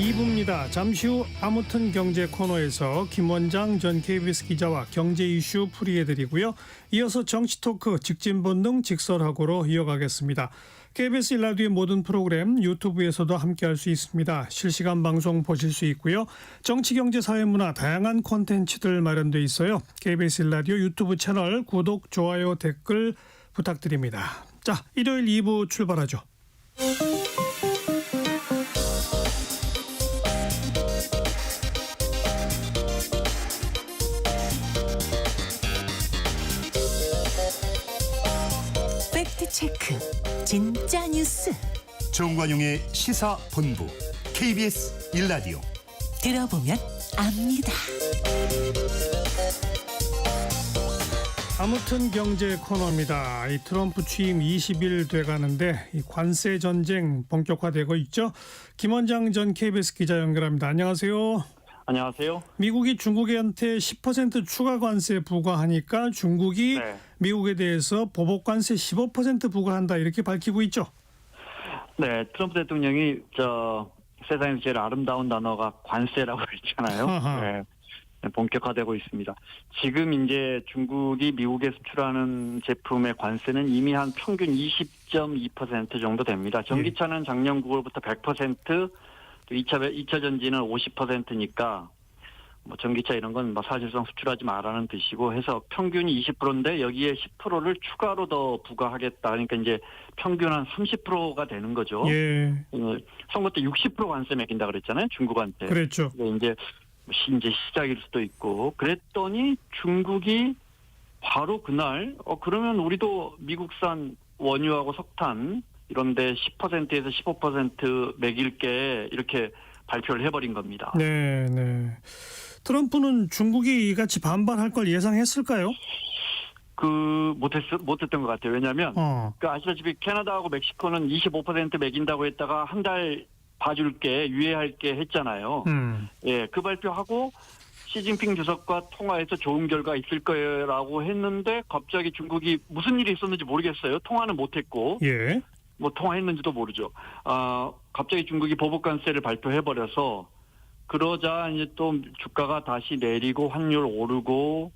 2부입니다. 잠시 후 아무튼 경제 코너에서 김원장 전 KBS 기자와 경제 이슈 풀이해드리고요. 이어서 정치 토크 직진본능 직설하고로 이어가겠습니다. KBS 1라디오의 모든 프로그램 유튜브에서도 함께할 수 있습니다. 실시간 방송 보실 수 있고요. 정치, 경제, 사회, 문화 다양한 콘텐츠들 마련돼 있어요. KBS 1라디오 유튜브 채널 구독, 좋아요, 댓글 부탁드립니다. 자, 일요일 2부 출발하죠. 체크 진짜 뉴스 정관용의 시사본부 KBS 1라디오 들어보면 압니다. 아무튼 경제 코너입니다. 이 트럼프 취임 20일 돼가는데 이 관세 전쟁 본격화되고 있죠. 김원장 전 KBS 기자 연결합니다. 안녕하세요. 안녕하세요. 미국이 중국한테 10% 추가 관세 부과하니까 중국이 미국에 대해서 보복 관세 15% 부과한다 이렇게 밝히고 있죠. 네, 트럼프 대통령이 세상에서 제일 아름다운 단어가 관세라고 했잖아요. 네, 본격화되고 있습니다. 지금 이제 중국이 미국에 수출하는 제품의 관세는 이미 한 평균 20.2% 정도 됩니다. 전기차는 작년 9월부터 100%, 또 2차 전지는 50%니까 뭐 전기차 이런 건 사실상 수출하지 말라는 뜻이고 해서 평균이 20%인데 여기에 10%를 추가로 더 부과하겠다. 그러니까 이제 평균 한 30%가 되는 거죠. 예. 선거 때 60% 관세 매긴다 그랬잖아요. 중국한테. 그랬죠. 이제 시작일 수도 있고 그랬더니 중국이 바로 그날 그러면 우리도 미국산 원유하고 석탄 이런데 10%에서 15% 매길게 이렇게 발표를 해버린 겁니다. 네. 트럼프는 중국이 이같이 반발할 걸 예상했을까요? 못했던 것 같아요. 왜냐하면 아시다시피 캐나다하고 멕시코는 25% 매긴다고 했다가 한 달 봐줄게 유예할게 했잖아요. 예, 그 발표하고 시진핑 주석과 통화해서 좋은 결과 있을 거라고 했는데 갑자기 중국이 무슨 일이 있었는지 모르겠어요. 통화는 못했고. 예. 뭐 통화했는지도 모르죠. 갑자기 중국이 보복관세를 발표해버려서 그러자 이제 또 주가가 다시 내리고 환율 오르고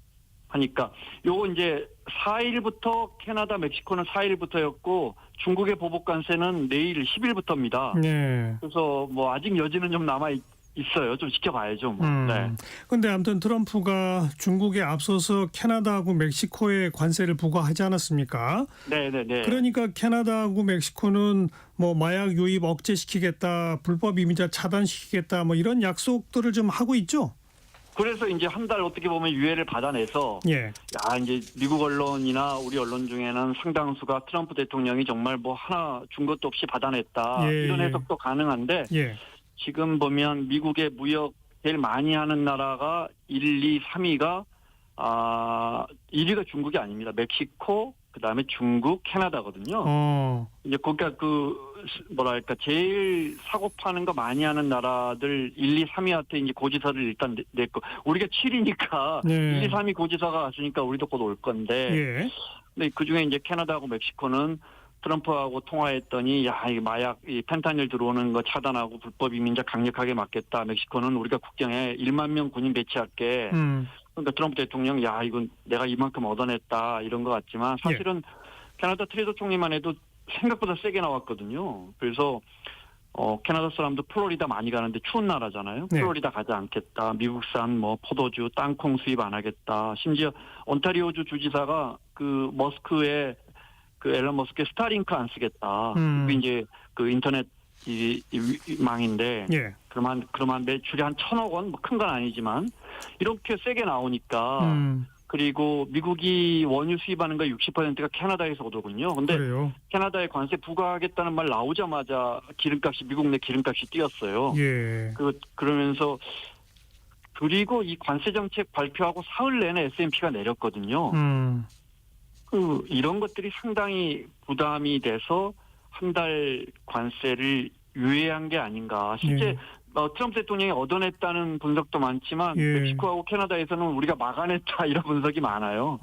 하니까 요거 이제 4일부터 캐나다, 멕시코는 4일부터였고 중국의 보복관세는 내일 10일부터입니다. 네. 그래서 뭐 아직 여지는 좀 남아 있어요. 좀 지켜봐야죠. 뭐. 네. 근데 아무튼 트럼프가 중국에 앞서서 캐나다하고 멕시코에 관세를 부과하지 않았습니까? 네. 그러니까 캐나다하고 멕시코는 뭐 마약 유입 억제시키겠다, 불법 이민자 차단시키겠다, 뭐 이런 약속들을 좀 하고 있죠. 그래서 이제 한 달 어떻게 보면 유예를 받아내서 이제 미국 언론이나 우리 언론 중에는 상당수가 트럼프 대통령이 정말 뭐 하나 준 것도 없이 받아냈다 이런 해석도 가능한데 지금 보면 미국의 무역 제일 많이 하는 나라가 1, 2, 3위가 1위가 중국이 아닙니다. 멕시코, 그다음에 중국, 캐나다거든요. 이제 거기가 제일 사고 파는 거 많이 하는 나라들 1, 2, 3위한테 이제 고지서를 일단 냈고 우리가 7위니까 1, 2, 3위 고지서가 왔으니까 우리도 곧 올 건데. 근데 그 중에 이제 캐나다하고 멕시코는 트럼프하고 통화했더니 이 마약 이 펜타닐 들어오는 거 차단하고 불법 이민자 강력하게 막겠다. 멕시코는 우리가 국경에 1만 명 군인 배치할게. 그러니까 트럼프 대통령 이건 내가 이만큼 얻어냈다 이런 것 같지만 사실은 캐나다 트레이더 총리만 해도 생각보다 세게 나왔거든요. 그래서 캐나다 사람도 플로리다 많이 가는데 추운 나라잖아요. 플로리다 가지 않겠다. 미국산 포도주, 땅콩 수입 안 하겠다. 심지어 온타리오주 주지사가 머스크의 앨런 머스크의 스타링크 안 쓰겠다. 그게 이제 인터넷 망인데 그러면 매출이 한 1,000억 원, 큰 건 아니지만 이렇게 세게 나오니까 그리고 미국이 원유 수입하는 거 60%가 캐나다에서 오더군요. 근데 캐나다에 관세 부과하겠다는 말 나오자마자 미국 내 기름값이 뛰었어요. 그러면서 그리고 이 관세 정책 발표하고 사흘 내내 S&P가 내렸거든요. 이런 것들이 상당히 부담이 돼서 한 달 관세를 유예한 게 아닌가. 실제 트럼프 대통령이 얻어냈다는 분석도 많지만 예. 멕시코하고 캐나다에서는 우리가 막아냈다 이런 분석이 많아요.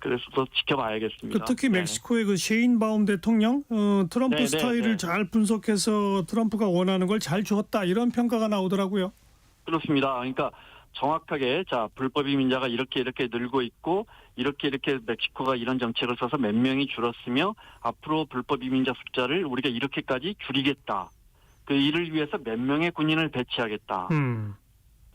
그래서 또 지켜봐야겠습니다. 특히 네. 멕시코의 그 셰인바움 대통령 트럼프 네, 스타일을 네. 잘 분석해서 트럼프가 원하는 걸 잘 주었다 이런 평가가 나오더라고요. 그렇습니다. 그러니까 정확하게 자 불법 이민자가 이렇게 늘고 있고 이렇게 멕시코가 이런 정책을 써서 몇 명이 줄었으며 앞으로 불법 이민자 숫자를 우리가 이렇게까지 줄이겠다. 그 이를 위해서 몇 명의 군인을 배치하겠다.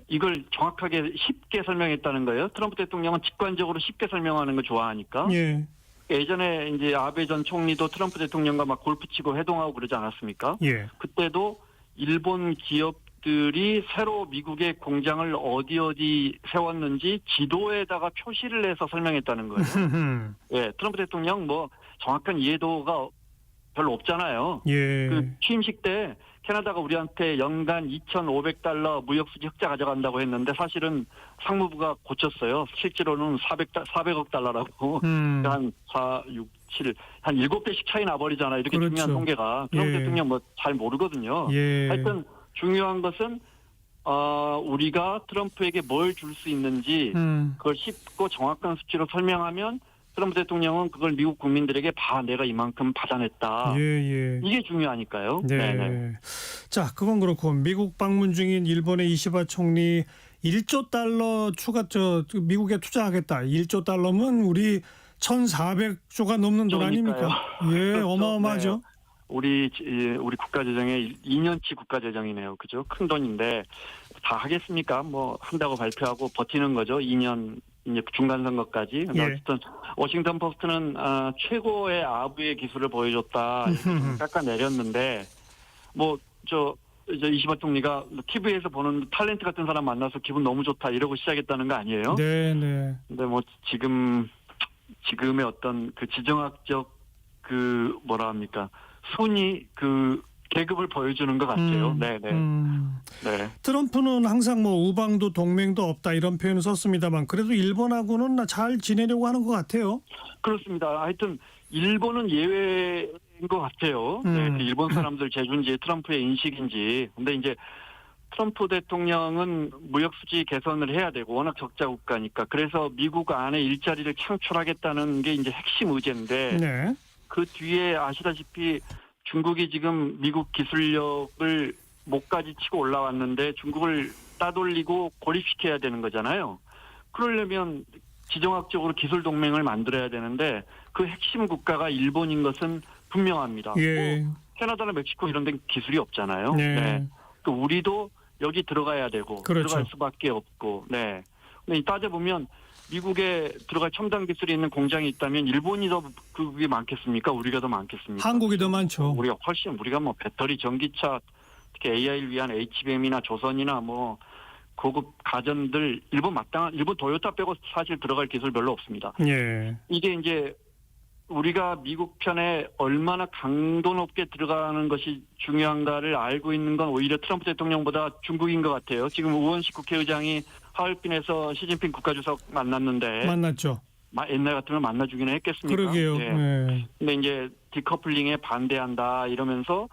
이걸 정확하게 쉽게 설명했다는 거예요. 트럼프 대통령은 직관적으로 쉽게 설명하는 거 좋아하니까. 예. 예전에 이제 아베 전 총리도 트럼프 대통령과 막 골프 치고 회동하고 그러지 않았습니까? 예. 그때도 일본 기업들이 새로 미국의 공장을 어디 세웠는지 지도에다가 표시를 해서 설명했다는 거예요. 예, 트럼프 대통령 뭐 정확한 이해도가 별로 없잖아요. 예. 그 취임식 때 캐나다가 우리한테 연간 $2,500 무역수지 흑자 가져간다고 했는데 사실은 상무부가 고쳤어요. 실제로는 400억 달러라고. 한 4, 6, 7, 한 7배씩 차이 나버리잖아요. 이렇게 그렇죠. 중요한 통계가. 트럼프 예. 대통령 뭐 잘 모르거든요. 예. 하여튼 중요한 것은 우리가 트럼프에게 뭘 줄 수 있는지 그걸 쉽고 정확한 수치로 설명하면 트럼프 대통령은 그걸 미국 국민들에게 봐 내가 이만큼 받아냈다. 예. 이게 중요하니까요. 네. 네네. 자, 그건 그렇고 미국 방문 중인 일본의 이시바 총리 1조 달러 추가 미국에 투자하겠다. 1조 달러면 우리 1,400조가 넘는 돈 아닙니까? 예, 그렇죠. 어마어마하죠. 네. 우리 국가 재정의 2년치 국가 재정이네요. 그죠? 큰 돈인데 다 하겠습니까? 뭐 한다고 발표하고 버티는 거죠. 2년 이제 중간 선거까지. 예. 어쨌든 워싱턴 포스트는 최고의 아부의 기술을 보여줬다. 이렇게 좀 깎아내렸는데 이제 이시바 총리가 TV에서 보는 탤런트 같은 사람 만나서 기분 너무 좋다 이러고 시작했다는 거 아니에요? 네. 근데 뭐 지금의 어떤 그 지정학적 그 뭐라 합니까? 순위 그 계급을 보여주는 것 같아요. 네. 트럼프는 항상 뭐 우방도 동맹도 없다 이런 표현을 썼습니다만 그래도 일본하고는 잘 지내려고 하는 것 같아요. 그렇습니다. 하여튼 일본은 예외인 것 같아요. 네, 그 일본 사람들 재주인지 트럼프의 인식인지. 근데 이제 트럼프 대통령은 무역 수지 개선을 해야 되고 워낙 적자 국가니까 그래서 미국 안에 일자리를 창출하겠다는 게 이제 핵심 의제인데 네. 그 뒤에 아시다시피 중국이 지금 미국 기술력을 목까지 치고 올라왔는데 중국을 따돌리고 고립시켜야 되는 거잖아요. 그러려면 지정학적으로 기술 동맹을 만들어야 되는데 그 핵심 국가가 일본인 것은 분명합니다. 예. 뭐 캐나다나 멕시코 이런 데는 기술이 없잖아요. 네. 그 우리도 여기 들어가야 되고 그렇죠. 들어갈 수밖에 없고. 네. 근데 따져보면 미국에 들어갈 첨단 기술이 있는 공장이 있다면 일본이 더 그게 많겠습니까? 우리가 더 많겠습니까? 한국이 더 많죠. 우리가 뭐 배터리 전기차 특히 AI를 위한 HBM이나 조선이나 뭐 고급 가전들 일본 도요타 빼고 사실 들어갈 기술 별로 없습니다. 예. 이게 이제 우리가 미국 편에 얼마나 강도 높게 들어가는 것이 중요한가를 알고 있는 건 오히려 트럼프 대통령보다 중국인 것 같아요. 지금 우원식 국회의장이 하얼빈에서 시진핑 국가주석 만났는데 만났죠. 옛날 같으면 만나주기는 했겠습니까? 그러게요. 네. 네. 근데 이제 디커플링에 반대한다 이러면서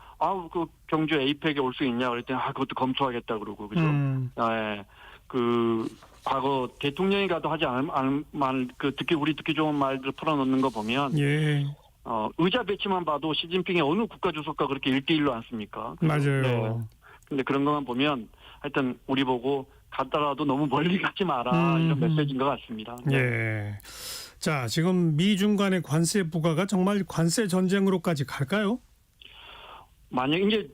그 경주 에이펙에 올 수 있냐 그랬더니 그것도 검토하겠다 그러고 그죠? 네. 그 과거 대통령이 가도 하지 않을 말 우리 듣기 좋은 말들 풀어놓는 거 보면 예. 의자 배치만 봐도 시진핑이 어느 국가주석과 그렇게 1대1로 앉습니까? 맞아요. 네. 근데 그런 것만 보면 하여튼 우리 보고 갔다가도 너무 멀리 가지 마라 이런 메시지인 것 같습니다. 네. 예. 자, 지금 미중 간의 관세 부과가 정말 관세 전쟁으로까지 갈까요? 만약 이제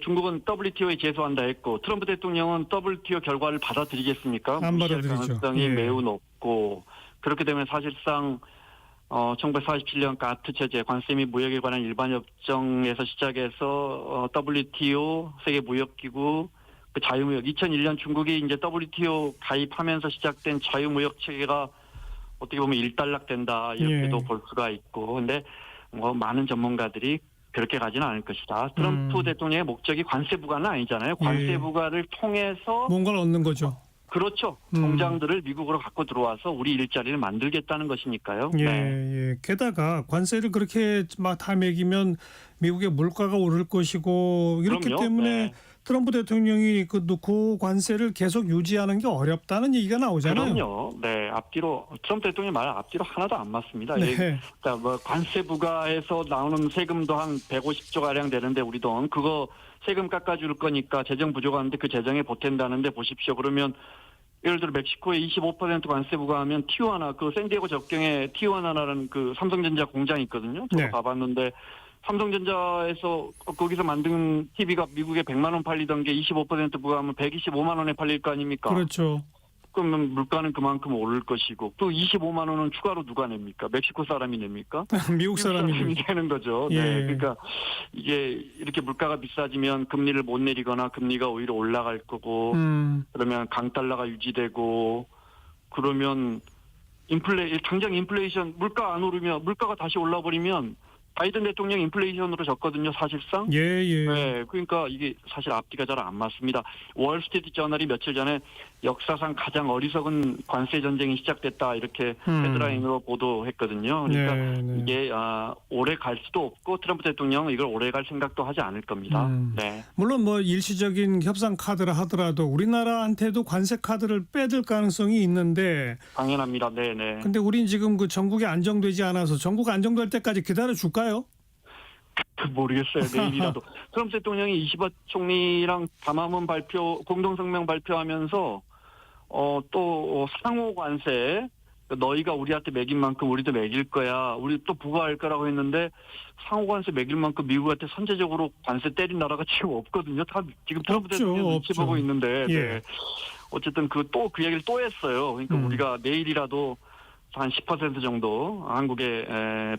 중국은 WTO에 제소한다 했고 트럼프 대통령은 WTO 결과를 받아들이겠습니까? 안 무시할 받아들이죠. 가능성이 예. 매우 높고 그렇게 되면 사실상 1947년 가트 체제 관세 및 무역에 관한 일반 협정에서 시작해서 WTO 세계 무역기구 그 자유무역 2001년 중국이 이제 WTO 가입하면서 시작된 자유무역 체계가 어떻게 보면 일단락된다 이렇게도 볼 수가 있고 근데 많은 전문가들이 그렇게 가지는 않을 것이다. 트럼프 대통령의 목적이 관세 부과는 아니잖아요. 관세 부과를 통해서 뭔가를 얻는 거죠. 그렇죠. 공장들을 미국으로 갖고 들어와서 우리 일자리를 만들겠다는 것이니까요. 예, 네. 예. 게다가 관세를 그렇게 막 다 매기면 미국의 물가가 오를 것이고 이렇기 그럼요. 때문에 네. 트럼프 대통령이 그 고관세를 계속 유지하는 게 어렵다는 얘기가 나오잖아요. 그럼요. 네, 앞뒤로 트럼프 대통령 말 앞뒤로 하나도 안 맞습니다. 네. 그러니까 뭐 관세 부과에서 나오는 세금도 한 150조 가량 되는데 우리 돈 그거 세금 깎아줄 거니까 재정 부족한데 그 재정에 보탠다는데 보십시오. 그러면 예를 들어 멕시코에 25% 관세 부과하면 티juana 그 샌디에고 접경에 티juana라는 그 삼성전자 공장이 있거든요. 저도 네. 가봤는데 삼성전자에서 거기서 만든 TV가 미국에 100만 원 팔리던 게 25% 부과하면 125만 원에 팔릴 거 아닙니까? 그렇죠. 그러면 물가는 그만큼 오를 것이고 또 25만 원은 추가로 누가 냅니까? 멕시코 사람이 냅니까? 미국 사람이 되는 거죠. 예. 네, 그러니까 이게 이렇게 물가가 비싸지면 금리를 못 내리거나 금리가 오히려 올라갈 거고 그러면 강달러가 유지되고 그러면 당장 인플레이션 물가 안 오르면 물가가 다시 올라버리면 바이든 대통령 인플레이션으로 졌거든요, 사실상. 예. 네, 그러니까 이게 사실 앞뒤가 잘 안 맞습니다. 월스트리트 저널이 며칠 전에 역사상 가장 어리석은 관세 전쟁이 시작됐다 이렇게 헤드라인으로 보도했거든요. 그러니까 네. 이게 오래 갈 수도 없고 트럼프 대통령은 이걸 오래 갈 생각도 하지 않을 겁니다. 네. 물론 뭐 일시적인 협상 카드라 하더라도 우리나라한테도 관세 카드를 빼들 가능성이 있는데 당연합니다. 네네. 근데 우린 지금 그 전국이 안정되지 않아서 전국 안정될 때까지 기다려 줄까요? 모르겠어요. 내일이라도. 트럼프 대통령이 이시바 총리랑 담화문 공동성명 발표하면서 또 상호 관세 너희가 우리한테 매긴 만큼 우리도 매길 거야. 우리 또 부과할 거라고 했는데 상호 관세 매길 만큼 미국한테 선제적으로 관세 때린 나라가 지금 없거든요. 다 지금 트럼프 대통령 눈치 보고 있는데. 예. 네. 어쨌든 그 얘기를 또 했어요. 그러니까 우리가 내일이라도 한 10% 정도 한국의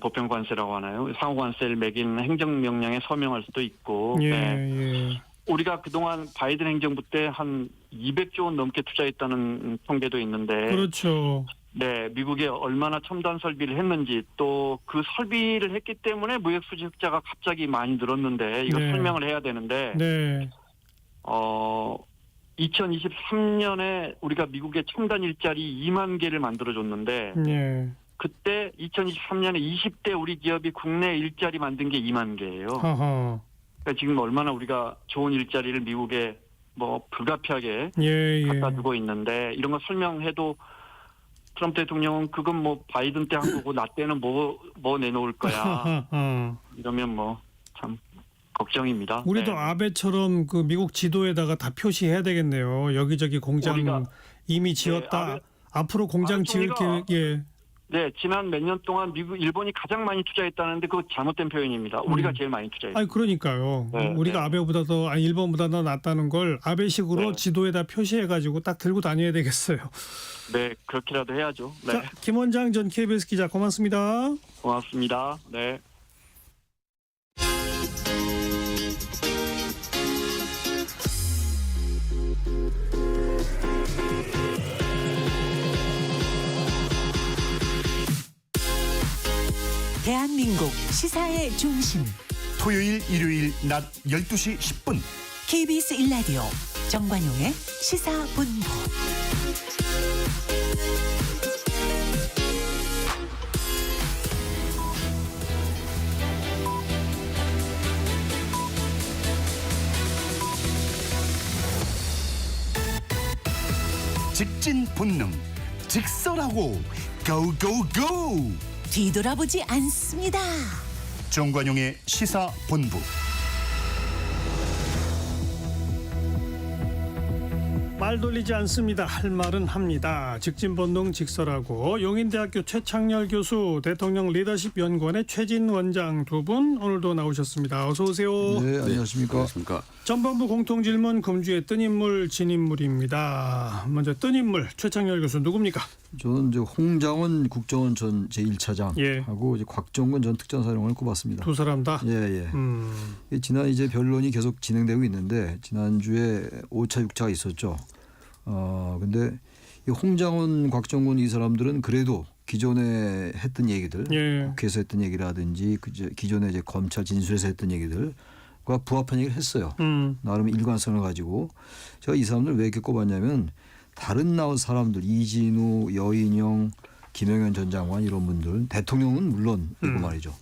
보편 관세라고 하나요? 상호 관세를 매긴 행정명령에 서명할 수도 있고. 네. 우리가 그동안 바이든 행정부 때 한 200조 원 넘게 투자했다는 통계도 있는데. 그렇죠. 네, 미국에 얼마나 첨단 설비를 했는지 또 그 설비를 했기 때문에 무역 수지 흑자가 갑자기 많이 늘었는데 이거 설명을 해야 되는데. 네. 2023년에 우리가 미국에 첨단 일자리 2만 개를 만들어줬는데 그때 2023년에 20대 우리 기업이 국내 일자리 만든 게 2만 개예요. 그러니까 지금 얼마나 우리가 좋은 일자리를 미국에 뭐 불가피하게 갖다 두고 있는데 이런 거 설명해도 트럼프 대통령은 그건 뭐 바이든 때 한 거고 나 때는 뭐 내놓을 거야. 이러면 뭐 참 걱정입니다. 우리도 네. 아베처럼 그 미국 지도에다가 다 표시해야 되겠네요. 여기저기 공장 이미 지었다. 네, 앞으로 공장 지을 계획. 네, 지난 몇 년 동안 일본이 가장 많이 투자했다는데 그거 잘못된 표현입니다. 우리가 제일 많이 투자했어요. 아니 그러니까요. 우리가 아베보다 더 일본보다 더 낫다는 걸 아베식으로 지도에다 표시해가지고 딱 들고 다녀야 되겠어요. 네, 그렇게라도 해야죠. 네. 자, 김원장 전 KBS 기자 고맙습니다. 고맙습니다. 네. 대한민국 시사의 중심 토요일 일요일 낮 12시 10분 KBS 1라디오 정관용의 시사본부. 직진 본능 직설하고 고고고 뒤돌아보지 않습니다. 정관용의 시사본부. 말 돌리지 않습니다. 할 말은 합니다. 직진본능 직설하고 용인대학교 최창렬 교수, 대통령 리더십 연구원의 최진 원장 두 분 오늘도 나오셨습니다. 어서 오세요. 네, 안녕하십니까. 전반부 공통질문 금주의 뜬 인물 진 인물입니다. 먼저 뜬 인물 최창렬 교수 누굽니까? 저는 이제 홍장원 국정원 전 제1차장하고 예. 이제 곽정근 전 특전사령관을 꼽았습니다. 두 사람 다. 예. 지난 이제 변론이 계속 진행되고 있는데 지난주에 5차 6차가 있었죠. 근데 이 홍장원, 곽정근 이 사람들은 그래도 기존에 했던 얘기들, 국회에서 했던 얘기라든지 기존에 이제 검찰 진술에서 했던 얘기들과 부합한 얘기를 했어요. 나름 일관성을 가지고 제가 이 사람들 왜 이렇게 꼽았냐면 다른 나온 사람들 이진우, 여인영, 김영현 전 장관 이런 분들 대통령은 물론이고 말이죠.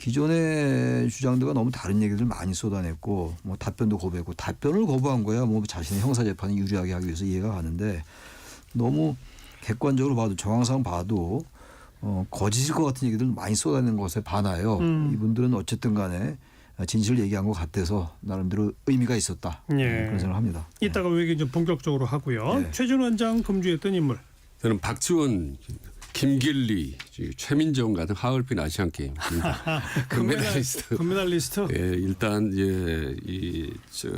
기존의 주장들과 너무 다른 얘기들 많이 쏟아냈고 뭐 답변도 거부했고 답변을 거부한 거야 뭐 자신의 형사 재판을 유리하게 하기 위해서 이해가 가는데 너무 객관적으로 봐도 정황상 봐도 거짓일 것 같은 얘기들 많이 쏟아내는 것에 반하여 이분들은 어쨌든 간에 진실을 얘기한 것 같아서 나름대로 의미가 있었다. 예. 그런 생각을 합니다. 이따가 얘기 좀 본격적으로 하고요. 네. 최 전 원장 금주했던 인물. 저는 박지원, 김길리, 최민정 같은 하얼빈 아시안 게임 금메달리스트. 금메달리스트. 예, 일단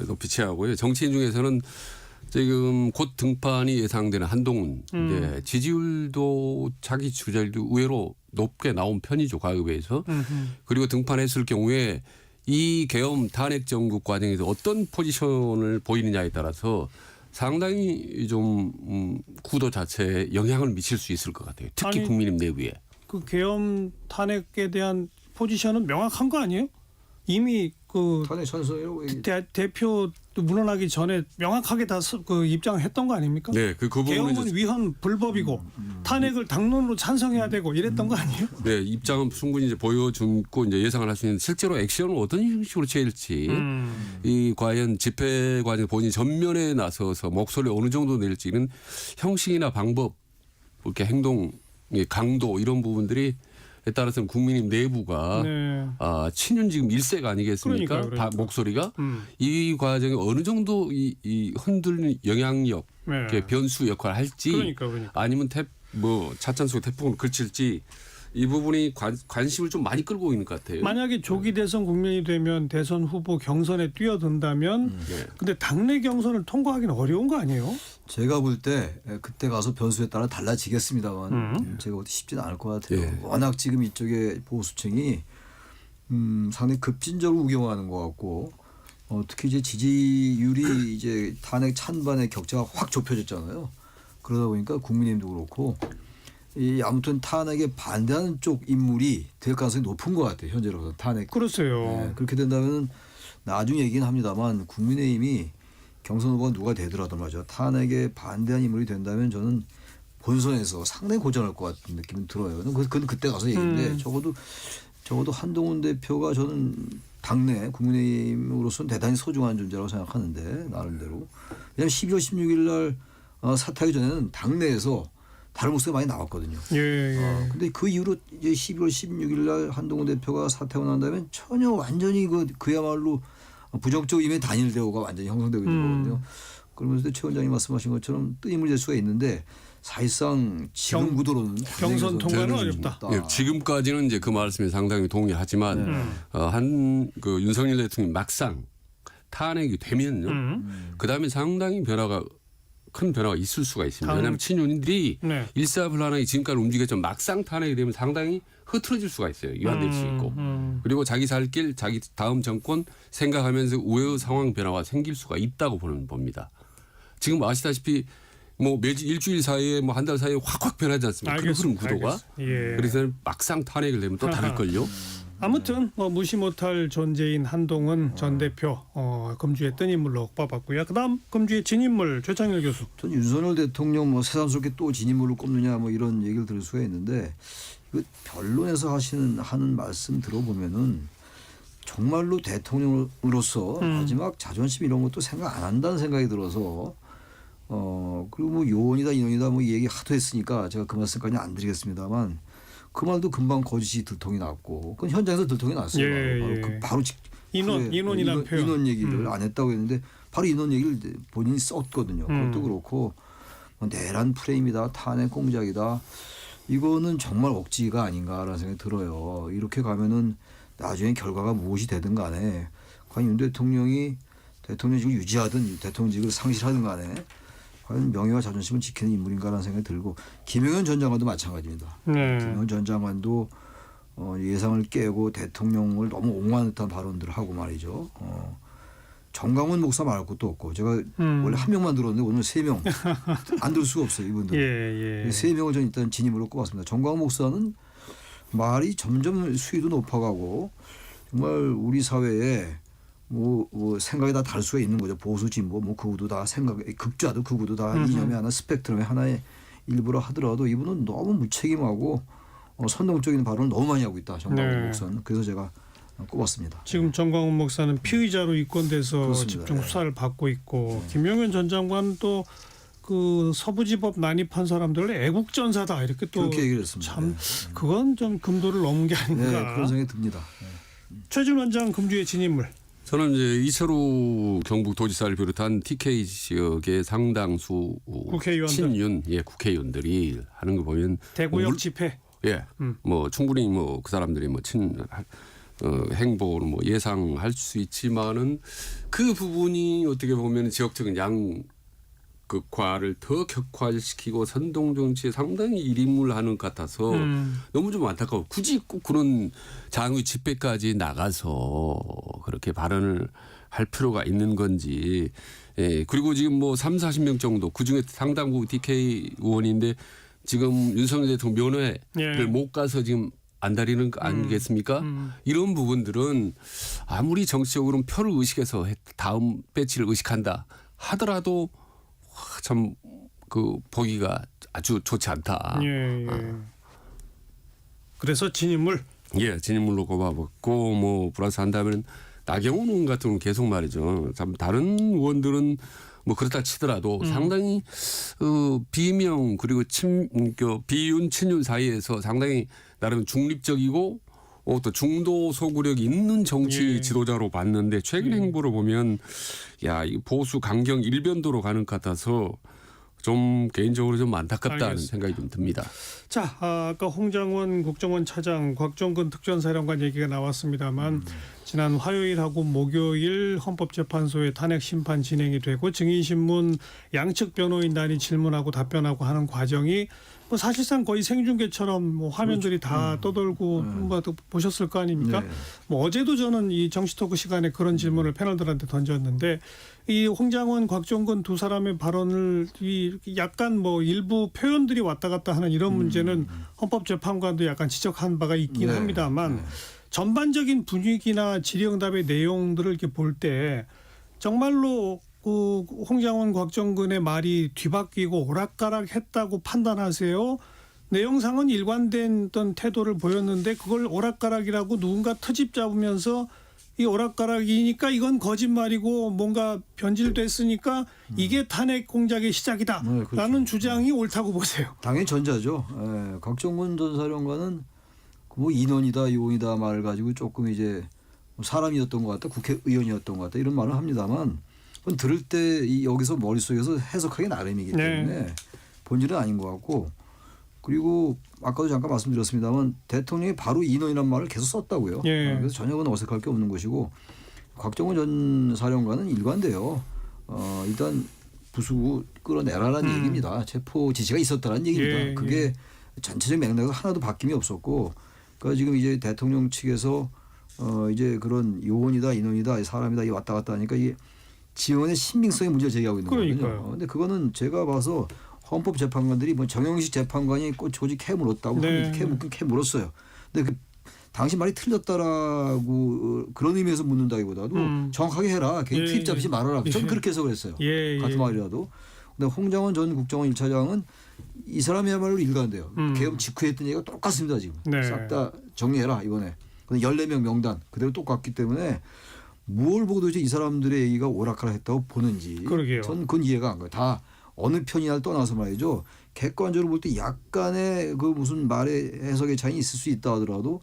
높이 취하고요. 정치인 중에서는 지금 곧 등판이 예상되는 한동훈. 지지율도 자기 주자율도 의외로 높게 나온 편이죠. 과거에 비해서. 그리고 등판했을 경우에 이 계엄 탄핵 정국 과정에서 어떤 포지션을 보이느냐에 따라서 상당히 좀 구도 자체에 영향을 미칠 수 있을 것 같아요. 특히 아니, 국민의힘 내부에. 그 계엄 탄핵에 대한 포지션은 명확한 거 아니에요? 이미 그 탄핵 찬성이라고 얘기. 대표 물러나기 전에 명확하게 다 그 입장을 했던 거 아닙니까? 네, 그 부분은 계엄은 이제 위헌 불법이고 탄핵을 당론으로 찬성해야 되고 이랬던 거 아니에요? 네, 입장은 충분히 이제 보여주고 이제 예상을 할 수 있는 실제로 액션을 어떤 형식으로 취할지 이 과연 집회 과정 본인이 전면에 나서서 목소리를 어느 정도 낼지는 형식이나 방법 이렇게 행동의 강도 이런 부분들이 에 따라서는 국민의힘 내부가 네. 친윤 지금 일색 아니겠습니까? 그러니까. 다 목소리가 이 과정에 어느 정도 이 흔들리는 영향력, 네. 변수 역할을 할지, 그러니까. 아니면 차찬 속에 태풍을 그칠지 이 부분이 관심을 좀 많이 끌고 있는 것 같아요. 만약에 조기 대선 국면이 되면 대선 후보 경선에 뛰어든다면 네. 근데 당내 경선을 통과하기는 어려운 거 아니에요? 제가 볼 때 그때 가서 변수에 따라 달라지겠습니다만 제가 볼 때 쉽지는 않을 것 같아요. 예. 워낙 지금 이쪽에 보수층이 상당히 급진적으로 우경하는 것 같고 특히 이제 지지율이 이제 탄핵 찬반의 격차가 확 좁혀졌잖아요. 그러다 보니까 국민의힘도 그렇고 아무튼 탄핵에 반대하는 쪽 인물이 될 가능성이 높은 것 같아요. 현재로서 탄핵. 그렇어요. 네, 그렇게 된다면 나중에 얘기는 합니다만 국민의힘이 경선 후보가 누가 되더라도 말이죠. 탄핵에 반대하는 인물이 된다면 저는 본선에서 상당히 고전할 것 같은 느낌은 들어요. 그건 그때 가서 얘기인데 적어도 한동훈 대표가 저는 당내 국민의힘으로서는 대단히 소중한 존재라고 생각하는데 나름대로. 왜냐하면 12월 16일 날 사퇴하기 전에는 당내에서 다른 목소리가 많이 나왔거든요. 예. 근데 그 이후로 이제 12월 16일 날 한동훈 대표가 사퇴하고 난 다음에 전혀 완전히 그야말로 부정적 이면 단일 대우가 완전히 형성되고 있는 거거든요. 그러면서 최 원장이 말씀하신 것처럼 또 인물이 될 수가 있는데 사실상 지금 구도로는 경선 통과는 저는 어렵다. 예, 지금까지는 이제 그 말씀에 상당히 동의하지만 그 윤석열 대통령이 막상 탄핵이 되면요, 그 다음에 상당히 큰 변화가 있을 수가 있습니다. 왜냐하면 친윤들이 네. 일사불란하게 지금까지 움직였지만 막상 탄핵이 되면 상당히 흐트러질 수가 있어요. 이완될 수 있고. 그리고 자기 살 길, 자기 다음 정권 생각하면서 우회의 상황 변화가 생길 수가 있다고 봅니다. 지금 아시다시피 뭐 매주 일주일 사이에 뭐 한 달 사이에 확 변하지 않습니까? 그 흐름 구도가. 예. 그래서 막상 탄핵을 내면 또 다를걸요. 아무튼 무시 못할 존재인 한동훈 전 대표 금주했던 인물로 뽑았고요. 그다음 금주의 진인물 최창일 교수. 전 윤석열 대통령 뭐 새삼스럽게 또 진인물로 꼽느냐 뭐 이런 얘기를 들을 수가 있는데 그 변론에서 하는 말씀 들어보면은 정말로 대통령으로서 마지막 자존심 이런 것도 생각 안 한다는 생각이 들어서 그리고 뭐 요원이다 인원이다 뭐 얘기 하도 했으니까 제가 그 말씀까지는 안 드리겠습니다만 그 말도 금방 거짓이 들통이 났고 그건 현장에서 들통이 났어요. 바로 인원이란 표현. 인원 얘기를 안 했다고 했는데 바로 인원 얘기를 본인이 썼거든요. 그것도 그렇고 뭐 내란 프레임이다 탄핵 공작이다 이거는 정말 억지가 아닌가라는 생각이 들어요. 이렇게 가면은 나중에 결과가 무엇이 되든 간에 과연 윤 대통령이 대통령직을 유지하든 대통령직을 상실하든 간에 과연 명예와 자존심을 지키는 인물인가라는 생각이 들고 김영현 전 장관도 마찬가지입니다. 네. 김영현 전 장관도 예상을 깨고 대통령을 너무 옹호하는 듯한 발언들을 하고 말이죠. 정강훈 목사 말할 것도 없고 제가 원래 한 명만 들었는데 오늘 3명 안 들을 수가 없어요. 이분들. 예. 3명을 전 일단 진입으로 꼽았습니다. 정강훈 목사는 말이 점점 수위도 높아가고 정말 우리 사회에 뭐 생각이 다 다를 수가 있는 거죠. 보수 진보 뭐 그것도 다 극좌도 그것도 다 이념의 하나 스펙트럼의 하나의 일부러 하더라도 이분은 너무 무책임하고 선동적인 발언을 너무 많이 하고 있다. 정광훈 네. 목사는. 그래서 제가 꼽았습니다. 지금 정광훈 목사는 피의자로 입건돼서 그렇습니다. 집중 수사를 받고 있고 김용현 전 장관 또 그 서부지법 난입한 사람들을 애국전사다 이렇게 또 그렇게 얘기를 했습니다. 참 그건 좀 금도를 넘은 게 네, 아닌가. 그런 생각이 듭니다. 최준 원장 금주의 진인물. 저는 이제 이철우 경북도지사를 비롯한 TK 지역의 상당수 국회의원들. 친윤 국회의원들이 하는 거 보면 대구역 집회. 뭐 충분히 뭐 그 사람들이 뭐 행보를 뭐 예상할 수 있지만은 그 부분이 어떻게 보면 지역적인 양극화를 더 격화시키고 선동 정치에 상당히 일임물하는 것 같아서 너무 좀 안타까워. 굳이 꼭 그런 장외 집회까지 나가서 그렇게 발언을 할 필요가 있는 건지. 예. 그리고 지금 뭐 30-40명 정도 그중에 상당부 DK 의원인데 지금 윤석열 대통령 면회를 못 가서 지금 안달이는 거 아니겠습니까? 이런 부분들은 아무리 정치적으로는 표를 의식해서 다음 배치를 의식한다 하더라도 참 그 보기가 아주 좋지 않다. 예. 그래서 진인물. 예, 진인물로 꼽아봤고 뭐 플러스 한다면 나경원 의원 같은 경우는 계속 말이죠. 참 다른 의원들은 뭐 그렇다 치더라도 상당히 비명 그리고 비윤 친윤 사이에서 상당히 나름 중립적이고 또 중도 소구력이 있는 정치 지도자로 봤는데 최근 행보를 보면 이 보수 강경 일변도로 가는 것 같아서 좀 개인적으로 좀 안타깝다는 알겠습니다. 생각이 좀 듭니다. 자, 아까 홍장원 국정원 차장, 곽종근 특전사령관 얘기가 나왔습니다만 지난 화요일하고 목요일 헌법재판소의 탄핵 심판 진행이 되고 증인신문 양측 변호인단이 질문하고 답변하고 하는 과정이 뭐 사실상 거의 생중계처럼 뭐 화면들이 다 떠돌고 뭐 보셨을 거 아닙니까? 네. 뭐 어제도 저는 이 정치토크 시간에 그런 질문을 패널들한테 던졌는데 이 홍장원, 곽종근 두 사람의 발언을 이 약간 뭐 일부 표현들이 왔다 갔다 하는 이런 문제는 헌법재판관도 약간 지적한 바가 있긴 네. 합니다만 전반적인 분위기나 질의응답의 내용들을 이렇게 볼 때 정말로 그 홍장원, 곽종근의 말이 뒤바뀌고 오락가락했다고 판단하세요? 내용상은 일관된 어떤 태도를 보였는데 그걸 오락가락이라고 누군가 트집 잡으면서 이 오락가락이니까 이건 거짓말이고 뭔가 변질됐으니까 이게 탄핵 공작의 시작이다라는 네, 그렇죠. 주장이 옳다고 보세요. 당연히 전자죠. 곽종근 전 사령관은 뭐 인원이다 요원이다 말을 가지고 조금 이제 사람이었던 것 같다, 국회의원이었던 것 같다 이런 말을 합니다만 그건 들을 때 여기서 머릿속에서 해석하기 나름이기 때문에 본질은 아닌 것 같고 그리고 아까도 잠깐 말씀드렸습니다만 대통령이 바로 인원이라는 말을 계속 썼다고요. 그래서 전혀 어색할 게 없는 것이고 곽종원 전 사령관은 일관돼요. 일단 부수고 끌어내라라는 얘기입니다. 체포 지시가 있었다는 얘기입니다. 그게 전체적 맥락에서 하나도 바뀜이 없었고 그러니까 지금 이제 대통령 측에서 이제 그런 요원이다 인원이다 사람이다 이 왔다 갔다 하니까 이게 지원의 신빙성의 문제를 제기하고 있는 거거든요. 그런데 그거는 제가 봐서 헌법재판관들이 뭐 정영식 재판관이 조직 캐물었다고 캐물었어요. 근데 그 당신 말이 틀렸다라고 그런 의미에서 묻는다기보다도 정확하게 해라. 괜히 투입 잡지 말아라. 저는 그렇게 해석을 했어요. 같은 말이라도. 근데 홍장원 전 국정원 1차장은 이 사람이야말로 일관돼요. 계엄 직후에 했던 얘기가 똑같습니다. 지금. 싹 다 정리해라 이번에. 근데 14명 명단 그대로 똑같기 때문에 뭘 보고 도대체 이 사람들의 얘기가 오락가락했다고 보는지 전 그건 이해가 안 가요. 다 어느 편이냐를 떠나서 말이죠. 객관적으로 볼 때 약간의 그 무슨 말의 해석의 차이는 있을 수 있다 하더라도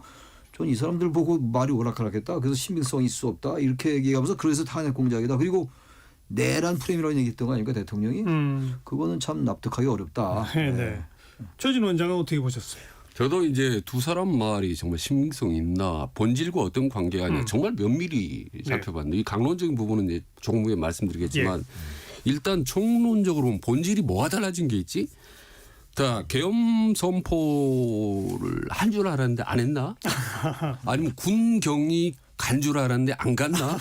전 이 사람들 보고 말이 오락가락했다. 그래서 신빙성이 있을 수 없다. 이렇게 얘기하면서 그래서 탄핵 공작이다. 그리고 내란 프레임이라고 얘기했던 거 아닙니까 대통령이? 그거는 참 납득하기 어렵다. 네. 최진 원장은 어떻게 보셨어요? 저도 이제 두 사람 말이 정말 신빙성이 있나 본질과 어떤 관계가 아니냐 정말 면밀히 살펴봤는데 이 강론적인 부분은 이제 조금 후에 말씀드리겠지만 일단 총론적으로 보면 본질이 뭐가 달라진 게 있지? 자, 계엄 선포를 한 줄 알았는데 안 했나? 아니면 군경이 간 줄 알았는데 안 갔나?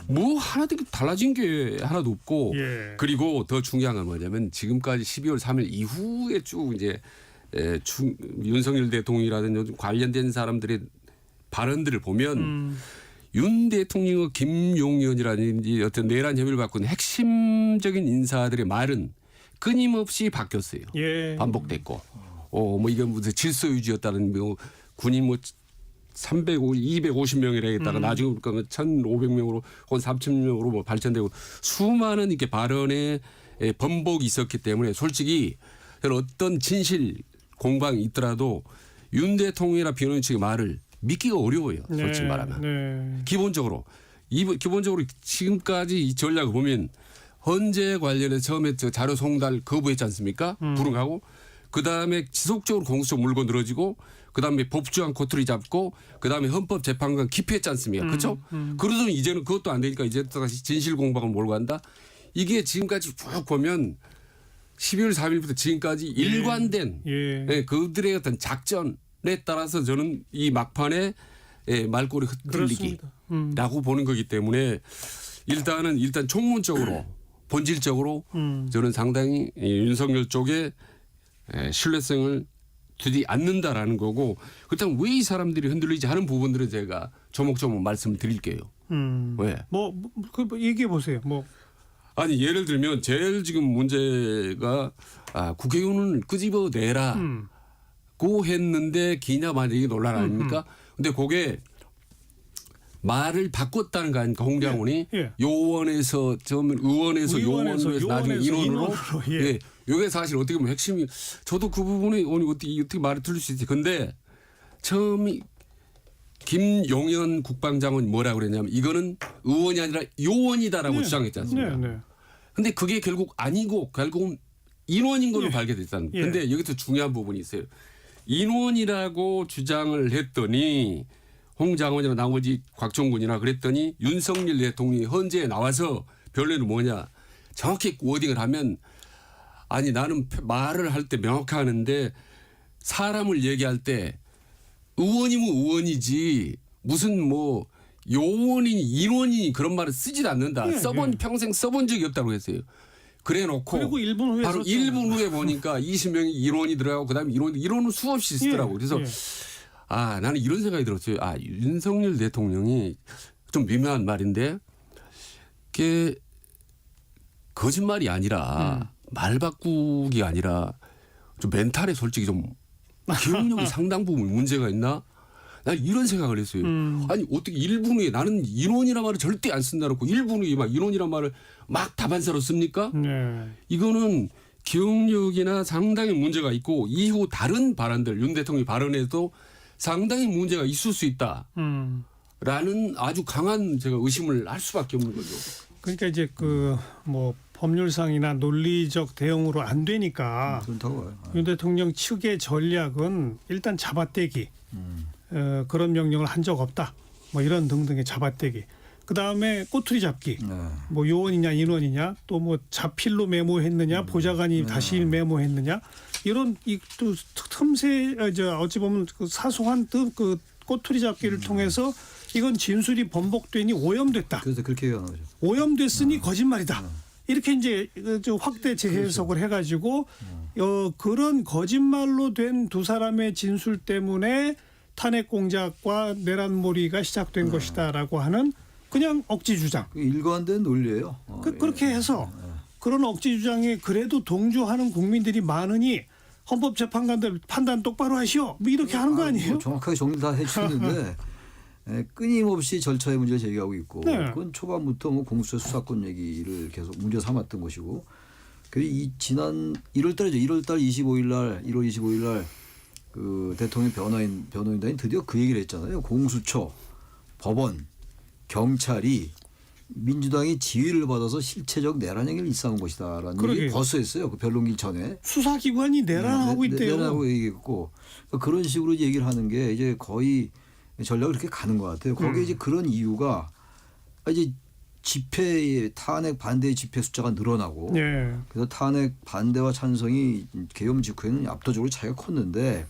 뭐 하나도 달라진 게 하나도 없고 그리고 더 중요한 건 뭐냐면 지금까지 12월 3일 이후에 쭉 이제 윤석열 대통령이라든지 관련된 사람들의 발언들을 보면 윤 대통령과 김용현이라든지 어떤 내란 혐의를 받고 있는 핵심적인 인사들의 말은 끊임없이 바뀌었어요. 반복됐고 뭐 이건 무슨 질서 유지였다는 뭐 군인 뭐 250명이라 했다가 나중에 그러니까 1,500명으로 혹은 3,000명으로 뭐 발전되고 수많은 이렇게 발언에 번복이 있었기 때문에 솔직히 어떤 진실 공방이 있더라도 윤 대통령이나 변호인 측의 말을 믿기가 어려워요. 솔직히 말하면. 네. 기본적으로 지금까지 이 전략을 보면 헌재 관련해서 처음에 저 자료 송달 거부했지 않습니까? 불응하고 그다음에 지속적으로 공수처 물고 늘어지고 그다음에 법조항 코트리 잡고 그다음에 헌법재판관 기피했지 않습니까? 그렇죠? 그러더니 이제는 그것도 안 되니까 이제 또 다시 진실 공방을 몰고 간다. 이게 지금까지 쭉 보면 12월 4일부터 지금까지 일관된 그들의 어떤 작전에 따라서 저는 이 막판에 말꼬리 흔들리기라고 보는 거기 때문에 일단 총론적으로 본질적으로 저는 상당히 윤석열 쪽에 신뢰성을 두지 않는다라는 거고 그렇다면 왜 이 사람들이 흔들리지 않은 부분들은 제가 조목조목 말씀을 드릴게요. 왜? 그 얘기해 보세요. 아니 예를 들면 제일 지금 문제가 국회의원은 끄집어내라고 했는데 기냐 마냐 이게 논란 아닙니까? 근데 그게 말을 바꿨다는 거 아닙니까? 홍장훈이 요원에서 처음에 의원에서 요원으로 해서 나중에 인원으로 예. 이게 사실 어떻게 보면 핵심이 저도 그 부분에 어떻게 말을 틀릴 수 있지. 근데 처음이 김용현 국방장관이 뭐라고 그랬냐면 이거는 의원이 아니라 요원이다라고 주장했지 않습니까? 근데 그게 결국 아니고 결국은 인원인 걸로 발견됐다는 거예요. 근데 여기서 중요한 부분이 있어요. 인원이라고 주장을 했더니 홍 장관이나 나머지 곽종군이나 그랬더니 윤석열 대통령이 헌재에 나와서 변론은 뭐냐. 정확히 워딩을 하면 아니 나는 말을 할 때 명확하는데 사람을 얘기할 때 의원이면 의원이지 무슨 뭐 요원이니 인원이니 그런 말을 쓰지도 않는다. 평생 써본 적이 없다고 했어요. 그래 놓고 그리고 1분 후에 바로 1분 후에 보니까 20명이 인원이 들어가고 그다음에 인원은 수없이 쓰더라고요. 그래서 나는 이런 생각이 들었어요. 윤석열 대통령이 좀 미묘한 말인데 그게 거짓말이 아니라 말 바꾸기가 아니라 좀 멘탈에 솔직히 좀 기억력이 상당 부분 문제가 있나? 난 이런 생각을 했어요. 아니 어떻게 1분 후에 나는 인원이란 말을 절대 안 쓴다 놓고 1분 후에 막 인원이란 말을 막 다반사로 씁니까? 이거는 기억력이나 상당히 문제가 있고 이후 다른 발언들 윤 대통령의 발언에도 상당히 문제가 있을 수 있다. 라는 아주 강한 제가 의심을 할 수밖에 없는 거죠. 그러니까 이제 법률상이나 논리적 대응으로 안 되니까 윤 대통령 측의 전략은 일단 잡아떼기 그런 명령을 한 적 없다. 이런 등등의 잡아떼기. 그다음에 꼬투리 잡기. 요원이냐 인원이냐 또 자필로 메모했느냐 보좌관이 다시 메모했느냐 이런 또 틈새 어찌 보면 그 사소한 그 꼬투리 잡기를 통해서 이건 진술이 번복되니 오염됐다. 그래서 그렇게 얘기하는 거죠. 오염됐으니 거짓말이다. 이렇게 이제 확대 재해석을 해가지고 그런 거짓말로 된 두 사람의 진술 때문에 탄핵 공작과 내란몰이가 시작된 것이다라고 하는 그냥 억지 주장. 일관된 논리예요. 그렇게 해서 그런 억지 주장에 그래도 동조하는 국민들이 많으니 헌법재판관들 판단 똑바로 하시오. 이렇게 하는 거 아니에요? 정확하게 정리 다 해주셨는데 끊임없이 절차의 문제를 제기하고 있고 그건 초반부터 공수처 수사권 얘기를 계속 문제 삼았던 것이고 이 지난 1월달이죠. 1월 25일 날 그 대통령 변호인단이 드디어 그 얘기를 했잖아요. 공수처, 법원, 경찰이 민주당이 지휘를 받아서 실체적 내란 행위를 일삼은 것이다라는 얘기 벌써 했어요. 그 변론기 전에. 수사기관이 내란하고 있대요. 내란하고 얘기했고 그런 식으로 얘기를 하는 게 이제 거의 전략을 그렇게 가는 것 같아요. 거기에 이제 그런 이유가 이제 탄핵 반대 집회 숫자가 늘어나고 그래서 탄핵 반대와 찬성이 계엄 직후에는 압도적으로 차이가 컸는데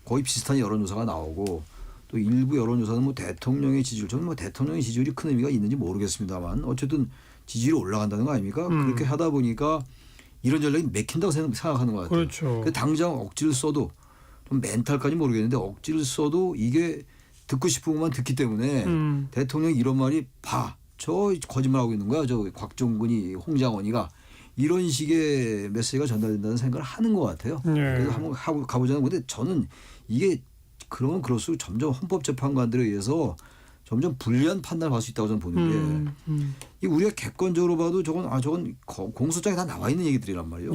거의 비슷한 여론조사가 나오고 또 일부 여론조사는 대통령의 지지율 저는 대통령의 지지율이 큰 의미가 있는지 모르겠습니다만 어쨌든 지지율이 올라간다는 거 아닙니까? 그렇게 하다 보니까 이런 전략이 맥힌다고 생각하는 것 같아요. 그렇죠. 당장 억지를 써도 좀 멘탈까지 모르겠는데 억지를 써도 이게 듣고 싶은 것만 듣기 때문에 대통령이 이런 말이 저 거짓말하고 있는 거야. 저 곽종군이 홍장원이가 이런 식의 메시지가 전달된다는 생각을 하는 것 같아요. 그래서 한번 가보자는 건데 저는 이게 그러면 그럴수록 점점 헌법재판관들에 의해서 점점 불리한 판단을 할 수 있다고 저는 보는 게 이 우리가 객관적으로 봐도 저건 공소장에 다 나와 있는 얘기들이란 말이에요.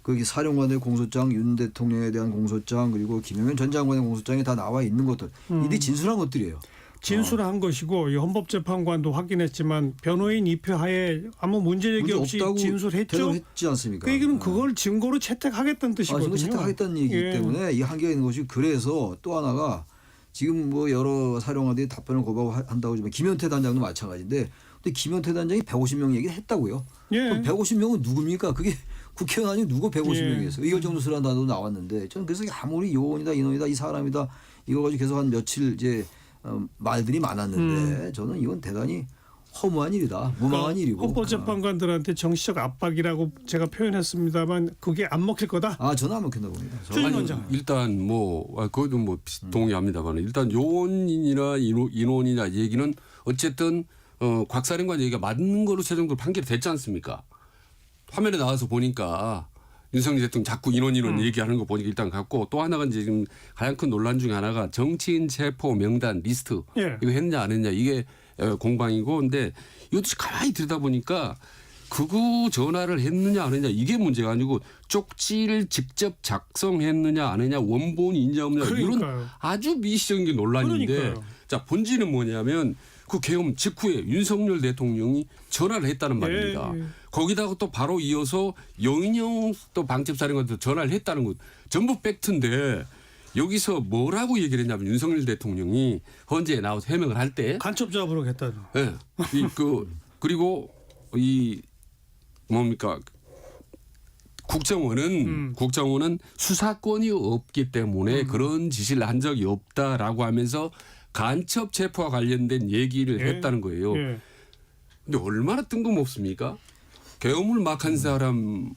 거기 사령관의 공소장, 윤 대통령에 대한 공소장, 그리고 김영현 전 장관의 공소장에 다 나와 있는 것들. 이들이 진술한 것들이에요. 진술한 것이고 이 헌법재판관도 확인했지만 변호인 입회하에 아무 문제제기 없이 진술했죠. 했지 않습니까? 그러니까 그걸 증거로 채택하겠다는 뜻이거든요. 증거 채택하겠다는 얘기이기 때문에 이 한계가 있는 것이 그래서 또 하나가 지금 뭐 여러 사령관들이 답변을 거부한다고 하지만 김현태 단장도 마찬가지인데 근데 김현태 단장이 150명 얘기를 했다고요. 그럼 150명은 누굽니까? 그게 국회의원 아니고 누구 150명이겠어요. 의결정도서라는 단어도 나왔는데 저는 그래서 아무리 요원이다 인원이다 이 사람이다 이거 가지고 계속 한 며칠 이제 말들이 많았는데 저는 이건 대단히 허무한 일이다. 무망한 일이고. 헌법재판관들한테 정치적 압박이라고 제가 표현했습니다만 그게 안 먹힐 거다? 저는 안 먹힌다고 봅니다. 일단 그것도 동의합니다만 일단 요원이나 인원이나 얘기는 어쨌든 곽사령관 얘기가 맞는 걸로 최종적으로 판결이 됐지 않습니까? 화면에 나와서 보니까 윤석열 대통령 자꾸 인원 얘기하는 거 보니까 일단 같고 또 하나가 이제 지금 가장 큰 논란 중에 하나가 정치인 체포 명단 리스트 이거 했냐 안 했냐 이게 공방이고 근데 이것도 가만히 들여다보니까 극우 전화를 했느냐 안 했냐 이게 문제가 아니고 쪽지를 직접 작성했느냐 안 했냐 원본이 있냐 없냐 이런 아주 미시적인 게 논란인데 자 본질은 뭐냐면 그 계엄 직후에 윤석열 대통령이 전화를 했다는 말입니다. 거기다가 또 바로 이어서 영인영 또 방첩사령관한테 전화를 했다는 것 전부 팩트인데 여기서 뭐라고 얘기를 했냐면 윤석열 대통령이 헌재에 나와서 해명을 할 때 간첩 잡으러 했다는. 네. 그리고 이 뭡니까 국정원은 수사권이 없기 때문에 그런 지시를 한 적이 없다라고 하면서 간첩 체포와 관련된 얘기를 했다는 거예요. 근데 얼마나 뜬금없습니까? 계엄을 막 한 사람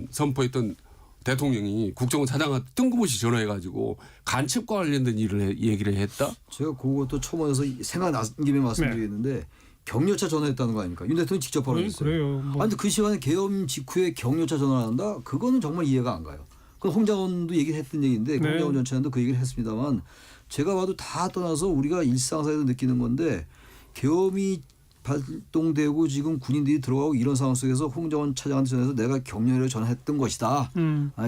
선포했던 대통령이 국정원 차장한테 뜬금없이 전화해가지고 간첩과 관련된 얘기를 했다? 제가 그것도 초반에서 생각난 김에 말씀드리겠는데 격려차 전화했다는 거 아닙니까? 윤 대통령이 직접 발언했어요. 그래요. 아니 그 시간에 계엄 직후에 격려차 전화를 한다? 그거는 정말 이해가 안 가요. 그건 홍장원도 얘기를 했던 얘기인데 홍장원 전 차장도 그 얘기를 했습니다만 제가 봐도 다 떠나서 우리가 일상사에서 느끼는 건데 계엄이 발동되고 지금 군인들이 들어가고 이런 상황 속에서 홍장원 차장한테 전해서 내가 격려를 전했던 것이다.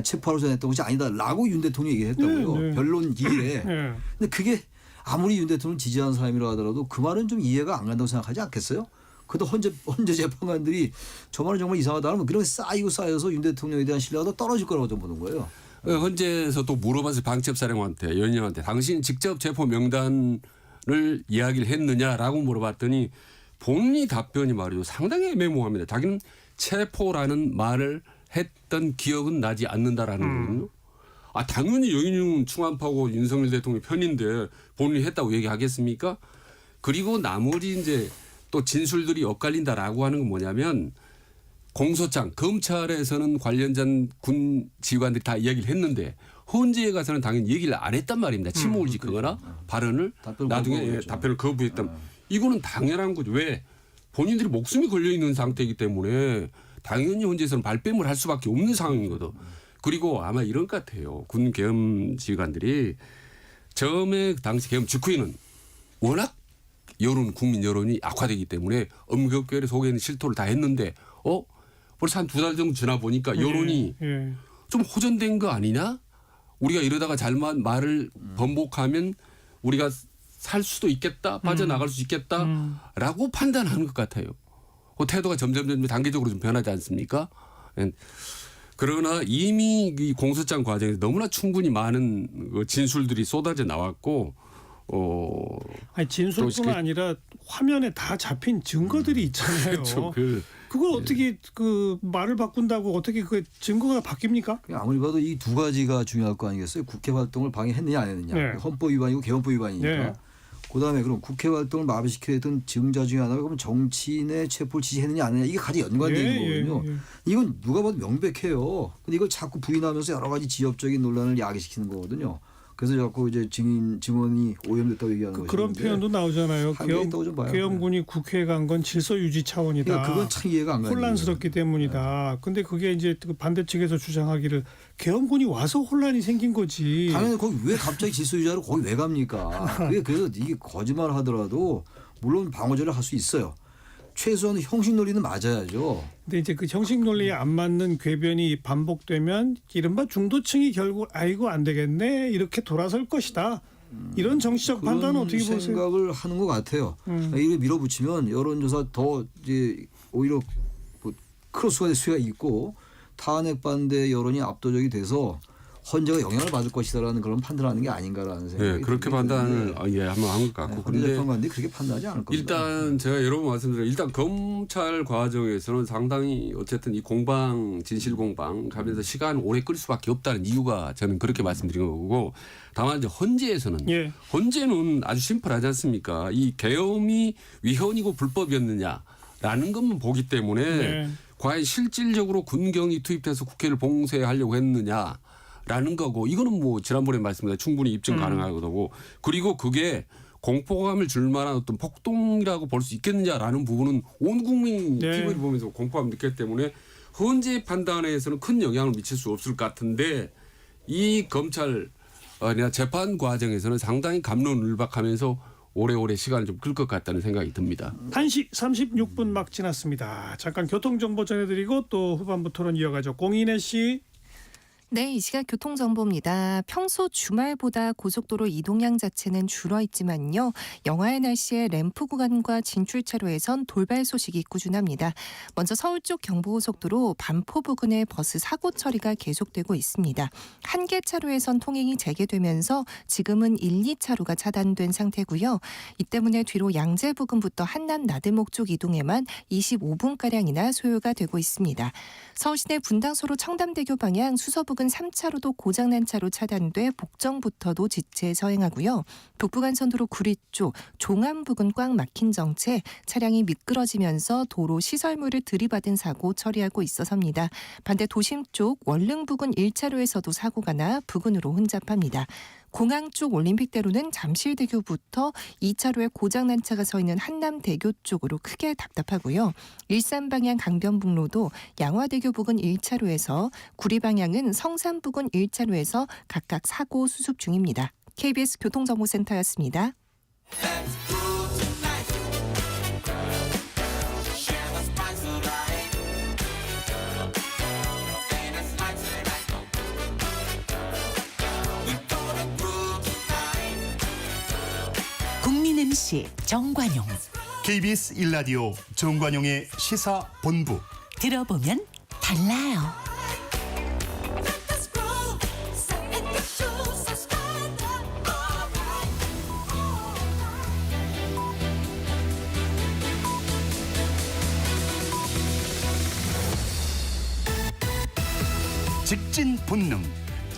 체포하러 전했던 것이 아니다라고 윤 대통령이 얘기했다고요. 변론 기일에. 근데 그게 아무리 윤 대통령 지지하는 사람이라 하더라도 그 말은 좀 이해가 안 간다고 생각하지 않겠어요? 그래도 헌재 재판관들이 저 말은 정말 이상하다 하면 그렇게 쌓여서 윤 대통령에 대한 신뢰가 더 떨어질 거라고 좀 보는 거예요. 헌재에서 또 물어봤어요. 방첩사령관한테 연임한테 당신 직접 체포 명단을 이야기를 했느냐라고 물어봤더니 본인이 답변이 말이죠. 상당히 애매모호합니다. 자기는 체포라는 말을 했던 기억은 나지 않는다라는 거거든요. 당연히 여인용 충안파고 윤석열 대통령 편인데 본인이 했다고 얘기하겠습니까? 그리고 나머지 이제 또 진술들이 엇갈린다라고 하는 건 뭐냐면 공소장 검찰에서는 관련된 군 지휘관들이 다 이야기를 했는데 헌재에 가서는 당연히 얘기를 안 했단 말입니다. 침묵을 지키거나 발언을 나중에 답변을 거부했던. 이거는 당연한 거죠. 왜? 본인들이 목숨이 걸려 있는 상태이기 때문에 당연히 헌재에서는 발뺌을 할 수밖에 없는 상황이거든. 그리고 아마 이런 것 같아요. 군 계엄 지휘관들이 처음에 당시 계엄 직후에는 워낙 국민 여론이 악화되기 때문에 엄격결에 속에는 실토를 다 했는데 벌써 한 2달 정도 지나 보니까 여론이 좀 호전된 거 아니냐? 우리가 이러다가 잘못 말을 번복하면 우리가 살 수도 있겠다, 빠져나갈 수 있겠다라고 판단하는 것 같아요. 그 태도가 점점 단계적으로 좀 변하지 않습니까? 그러나 이미 이 공소장 과정에서 너무나 충분히 많은 진술들이 쏟아져 나왔고, 진술뿐만 아니라 화면에 다 잡힌 증거들이 있잖아요. 그렇죠. 그걸 어떻게 그 말을 바꾼다고 어떻게 그 증거가 바뀝니까? 아무리 봐도 이 두 가지가 중요할 거 아니겠어요? 국회 활동을 방해했느냐 안 했느냐. 헌법 위반이고 개헌법 위반이니까. 그다음에 그럼 국회 활동을 마비시키려 했던 증자 중에 하나가 그럼 정치인의 체포를 지시했느냐 안 했느냐 이게 가장 연관되어 있는 거거든요. 이건 누가 봐도 명백해요. 근데 이걸 자꾸 부인하면서 여러 가지 지역적인 논란을 야기시키는 거거든요. 그래서 자꾸 이제 증언이 오염됐다고 얘기하는 것이 그런 표현도 나오잖아요. 계엄군이 국회에 간 건 질서 유지 차원이다. 그러니까 그건 참 이해가 안 가요. 혼란스럽기 때문이다. 근데 그게 이제 그 반대 측에서 주장하기를 계엄군이 와서 혼란이 생긴 거지. 당연히 거기 왜 갑자기 질서 유지하러 거기 왜 갑니까? 그래서 이게 거짓말 하더라도 물론 방어제를 할 수 있어요. 최소한 형식 논리는 맞아야죠. 근데 이제 그 형식 논리에 안 맞는 궤변이 반복되면 이른바 중도층이 결국 아이고 안 되겠네 이렇게 돌아설 것이다. 이런 정치적 판단은 어떻게 보세요? 생각을 하는 것 같아요. 이를 밀어붙이면 여론조사 더 이제 오히려 뭐 크로스가 될 수가 있고 탄핵 반대 여론이 압도적이 돼서 헌재가 영향을 받을 것이다라는 그런 판단하는 게 아닌가라는 생각이 네, 그렇게 판단을 한번 한 것 같고. 헌재 재판관들이 그렇게 판단하지 않을 겁니다. 일단 제가 여러 번 말씀드려요. 일단 검찰 과정에서는 상당히 어쨌든 이 공방 진실 공방 가면서 시간 오래 끌 수밖에 없다는 이유가 저는 그렇게 말씀드린 거고 다만 이제 헌재에서는 헌재는 아주 심플하지 않습니까? 이 계엄이 위헌이고 불법이었느냐라는 것만 보기 때문에 과연 실질적으로 군경이 투입돼서 국회를 봉쇄하려고 했느냐. 라는 거고 이거는 뭐 지난번에 말씀드린 충분히 입증 가능하고 그리고 그게 공포감을 줄 만한 어떤 폭동이라고 볼 수 있겠느냐라는 부분은 온 국민이 TV를 보면서 공포감을 느꼈기 때문에 헌재 판단에서는 큰 영향을 미칠 수 없을 것 같은데 이 검찰 재판 과정에서는 상당히 갑론을박하면서 오래오래 시간을 좀 끌 것 같다는 생각이 듭니다. 1시 36분 막 지났습니다. 잠깐 교통정보 전해드리고 또 후반부 토론 이어가죠. 공인혜 씨. 네, 이 시각 교통정보입니다. 평소 주말보다 고속도로 이동량 자체는 줄어 있지만요. 영하의 날씨에 램프 구간과 진출차로에선 돌발 소식이 꾸준합니다. 먼저 서울 쪽 경부고속도로 반포 부근에 버스 사고 처리가 계속되고 있습니다. 한 개 차로에선 통행이 재개되면서 지금은 1, 2차로가 차단된 상태고요. 이 때문에 뒤로 양재 부근부터 한남 나들목 쪽 이동에만 25분가량이나 소요가 되고 있습니다. 서울시내 분당소로 청담대교 방향 수서부근 3차로도 고장난 차로 차단돼 복정부터도 지체 서행하고요. 북부간선도로 구리 쪽 종암 부근 꽉 막힌 정체 차량이 미끄러지면서 도로 시설물을 들이받은 사고 처리하고 있어서입니다. 반대 도심 쪽 원릉 부근 1차로에서도 사고가 나 부근으로 혼잡합니다. 공항 쪽 올림픽대로는 잠실대교부터 2차로에 고장난 차가 서 있는 한남대교 쪽으로 크게 답답하고요. 일산 방향 강변북로도 양화대교 부근 1차로에서 구리 방향은 성산 부근 1차로에서 각각 사고 수습 중입니다. KBS 교통정보센터였습니다. 국민 MC 정관용. KBS 1라디오 정관용의 시사본부. 들어보면 달라요. 직진 본능,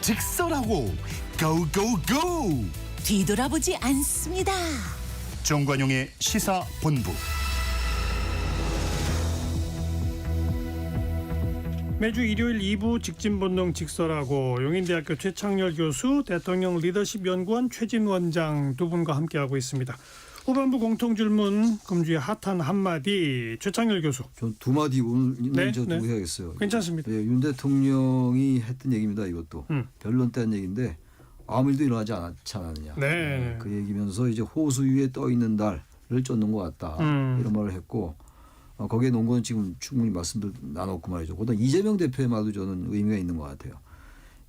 직설하고 고고고. 뒤돌아보지 않습니다. 정관용의 시사본부. 매주 일요일 2부 직진본능 직설하고 용인대학교 최창렬 교수, 대통령 리더십 연구원 최진 원장 두 분과 함께하고 있습니다. 후반부 공통질문 금주의 핫한 한마디 최창렬 교수. 전 두 마디 오늘 저 두고 해야겠어요. 괜찮습니다. 윤 대통령이 했던 얘기입니다. 이것도 변론 때 한 얘기인데 아무 일도 일어나지 않지 않았느냐. 그 얘기면서 이제 호수 위에 떠 있는 달을 쫓는 것 같다. 이런 말을 했고 거기에 놓은 건 지금 충분히 말씀도 나눴고 말이죠. 그다음 이재명 대표의 말도 저는 의미가 있는 것 같아요.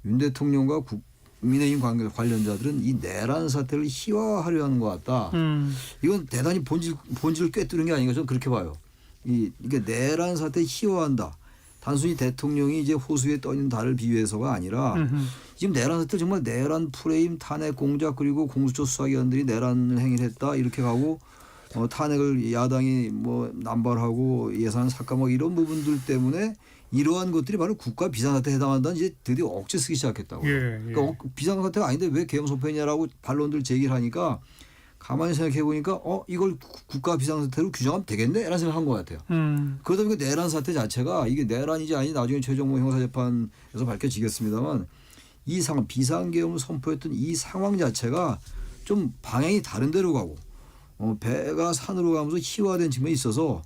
윤 대통령과 국민의힘 관련자들은 이 내란 사태를 희화화하려 하는 것 같다. 이건 대단히 본질을 꿰뚫는 게 아닌가 저는 그렇게 봐요. 이게 내란 사태 희화한다. 단순히 대통령이 이제 호수에 떠 있는 달을 비유해서가 아니라 지금 내란 사태 정말 내란 프레임, 탄핵 공작 그리고 공수처 수사기관들이 내란 행위를 했다 이렇게 가고 탄핵을 야당이 뭐 남발하고 예산 삭감 이런 부분들 때문에 이러한 것들이 바로 국가 비상사태에 해당한다는 이제 드디어 억지 쓰기 시작했다고요. 그러니까 비상사태가 아닌데 왜 계엄 소편이냐라고 반론들 제기를 하니까 가만히 생각해 보니까 이걸 국가 비상사태로 규정하면 되겠네? 라는 생각을 한 것 같아요. 그러다 보니까 내란 사태 자체가 이게 내란이지 아닌지 나중에 최종 형사재판에서 밝혀지겠습니다만 이 상황 비상계엄을 선포했던 이 상황 자체가 좀 방향이 다른 데로 가고 배가 산으로 가면서 희화된 측면이 있어서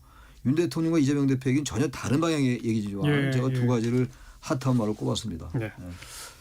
윤 대통령과 이재명 대표에게는 전혀 다른 방향의 얘기지만 예, 제가 예. 두 가지를 핫한 말을 꼽았습니다. 네.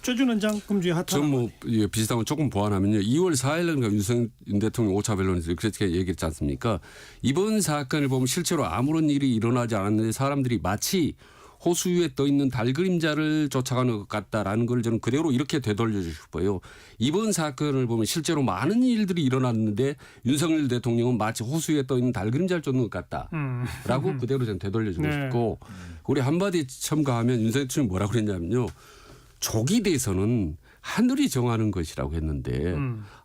최준 원장 금주의 핫한 전 뭐 비슷한 건 조금 보완하면요. 2월 4일 날 윤 대통령 5차 변론에서 그렇게 얘기했지 않습니까? 이번 사건을 보면 실제로 아무런 일이 일어나지 않았는데 사람들이 마치 호수 위에 떠 있는 달 그림자를 쫓아가는 것 같다라는 걸 저는 그대로 이렇게 되돌려 주고 싶어요. 이번 사건을 보면 실제로 많은 일들이 일어났는데 윤석열 대통령은 마치 호수 위에 떠 있는 달 그림자를 쫓는 것 같다라고 그대로 저는 되돌려 주고 네. 싶고 우리 한마디 첨가하면 윤석열 대통령이 뭐라고 그랬냐면요. 족에 대해서는 하늘이 정하는 것이라고 했는데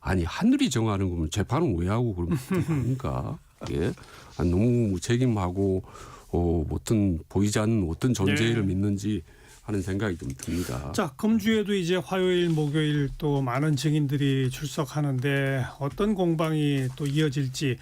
아니 하늘이 정하는 거면 재판은 왜 하고 그럽니까? 예, 아니, 너무 무책임하고 어떤 보이지 않는 어떤 존재를 네. 믿는지 하는 생각이 좀 듭니다. 자, 금주에도 이제 화요일, 목요일 또 많은 증인들이 출석하는데 어떤 공방이 또 이어질지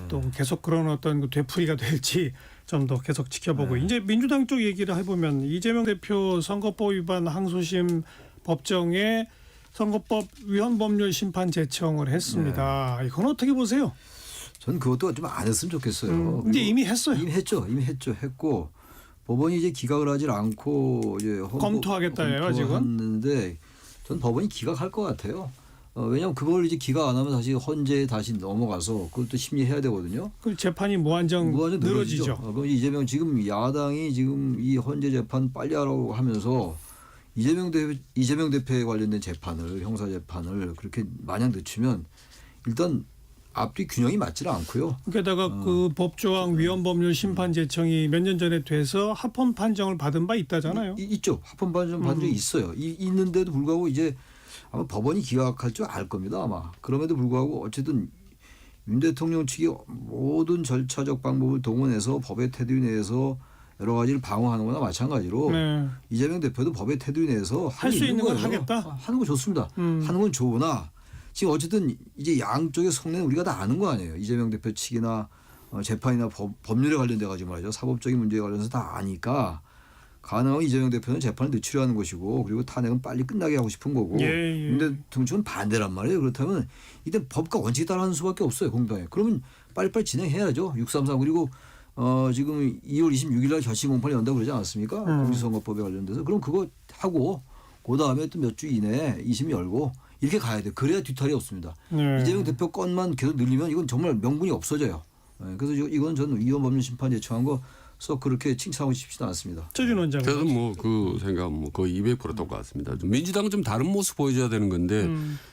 또 계속 그런 어떤 그 되풀이가 될지 좀 더 계속 지켜보고 이제 민주당 쪽 얘기를 해보면 이재명 대표 선거법 위반 항소심 법정에 선거법 위헌 법률 심판 제청을 했습니다. 이건 어떻게 보세요? 저는 그것도 좀 안 했으면 좋겠어요. 근데 이미 했어요. 이미 했고 법원이 이제 기각을 하질 않고 이제 검토하겠다예요, 지금? 검토하는데 전 법원이 기각할 것 같아요. 왜냐하면 그걸 이제 기각 안 하면 다시 헌재에 다시 넘어가서 그걸 또 심리해야 되거든요. 그 재판이 무한정 늘어지죠. 그럼 이재명 지금 야당이 지금 이 헌재 재판 빨리 하라고 하면서 이재명 대표에 관련된 재판을 형사 재판을 그렇게 마냥 늦추면 일단 앞뒤 균형이 맞지를 않고요. 게다가 그 법조항 위헌 법률 심판 제청이 몇 년 전에 돼서 합헌 판정을 받은 바 있다잖아요. 있죠. 합헌 판정 받은 적이 있어요. 있는데도 불구하고 이제 아마 법원이 기각할 줄 알 겁니다. 아마. 그럼에도 불구하고 어쨌든 윤 대통령 측이 모든 절차적 방법을 동원해서 법의 테두리 내에서 여러 가지를 방어하는 거나 마찬가지로 네. 이재명 대표도 법의 테두리 내에서 할 수 있는 건 하겠다. 하는 거 좋습니다. 하는 건 좋으나 지금 어쨌든 이제 양쪽의 속내는 우리가 다 아는 거 아니에요. 이재명 대표 측이나 재판이나 법률에 관련돼 가지고 말이죠. 사법적인 문제에 관련해서 다 아니까 가능하면 이재명 대표는 재판을 늦추려 하는 것이고 그리고 탄핵은 빨리 끝나게 하고 싶은 거고 예. 근데 대통령은 반대란 말이에요. 그렇다면 이때 법과 원칙에 따라하는 수밖에 없어요. 공평해. 그러면 빨리빨리 진행해야죠. 633 그리고 지금 2월 26일 날 결심 공판을 연다고 그러지 않았습니까? 공직선거법에 관련돼서. 그럼 그거 하고 그다음에 또 몇 주 이내에 2심 열고 이렇게 가야 돼요. 그래야 뒤탈이 없습니다. 네. 이재명 대표 건만 계속 늘리면 이건 정말 명분이 없어져요. 그래서 이건 저는 위헌 법률 심판 제청한 거 썩 그렇게 칭찬하고 싶지도 않습니다. 최준 원장. 저는 뭐 그 생각 뭐 거의 200% 똑같습니다. 민주당은 좀 다른 모습 보여줘야 되는 건데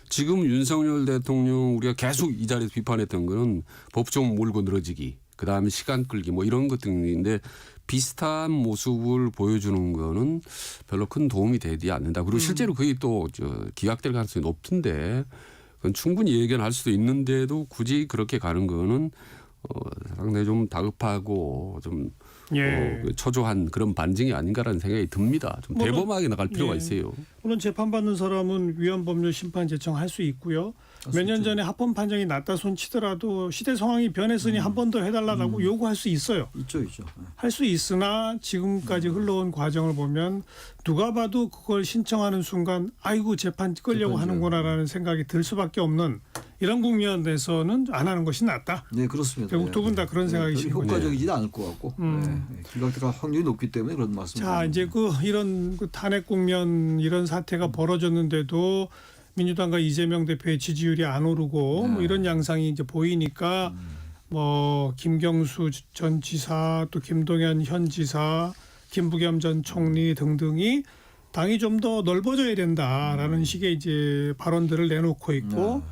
지금 윤석열 대통령 우리가 계속 이 자리에서 비판했던 거는 법정 몰고 늘어지기, 그 다음에 시간 끌기 뭐 이런 것들인데 비슷한 모습을 보여주는 거는 별로 큰 도움이 되지 않는다. 그리고 실제로 그게 또 기각될 가능성이 높던데 그건 충분히 예견할 수도 있는데도 굳이 그렇게 가는 거는 상당히 좀 다급하고 좀 예. 초조한 그런 반증이 아닌가라는 생각이 듭니다. 좀 대범하게 나갈 필요가 예. 있어요. 물론 재판받는 사람은 위헌 법률 심판 제청할 수 있고요. 몇 년 전에 합헌 판정이 났다 손치더라도 시대 상황이 변했으니 한 번 더 해달라고 요구할 수 있어요. 있죠. 할 수 있으나 지금까지 흘러온 과정을 보면 누가 봐도 그걸 신청하는 순간 아이고 재판 끌려고 하는구나라는 생각이 들 수밖에 없는 이런 국면에서는 안 하는 것이 낫다. 네, 그렇습니다. 결국 두 분 다 그런 생각이신 거죠. 효과적이지 않을 것 같고 기각될 확률이 높기 때문에 그런 말씀입니다. 자, 이제 이런 탄핵 국면 이런 사태가 벌어졌는데도 민주당과 이재명 대표의 지지율이 안 오르고 뭐 이런 양상이 이제 보이니까 뭐 김경수 전 지사 또 김동연 현 지사 김부겸 전 총리 등등이 당이 좀 더 넓어져야 된다라는 식의 이제 발언들을 내놓고 있고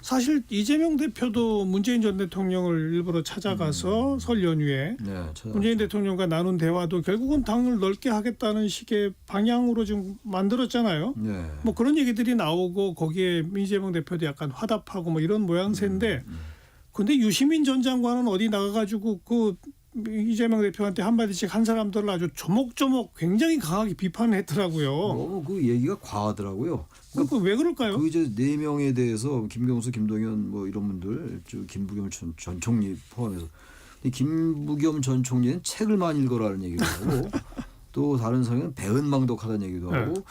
사실 이재명 대표도 문재인 전 대통령을 일부러 찾아가서 설 연휴에 문재인 대통령과 나눈 대화도 결국은 당을 넓게 하겠다는 식의 방향으로 지금 만들었잖아요. 뭐 그런 얘기들이 나오고 거기에 이재명 대표도 약간 화답하고 뭐 이런 모양새인데 근데 유시민 전 장관은 어디 나가가지고 그 이재명 대표한테 한마디씩 한 사람들을 아주 조목조목 굉장히 강하게 비판을 했더라고요. 너무 그 얘기가 과하더라고요. 그러니까 왜 그럴까요? 그 이제 4명에 대해서 김경수, 김동연 뭐 이런 분들, 김부겸 전 총리 포함해서 김부겸 전 총리는 책을 많이 읽어라는 얘기도 하고 또 다른 사람은 배은망덕하다는 얘기도 하고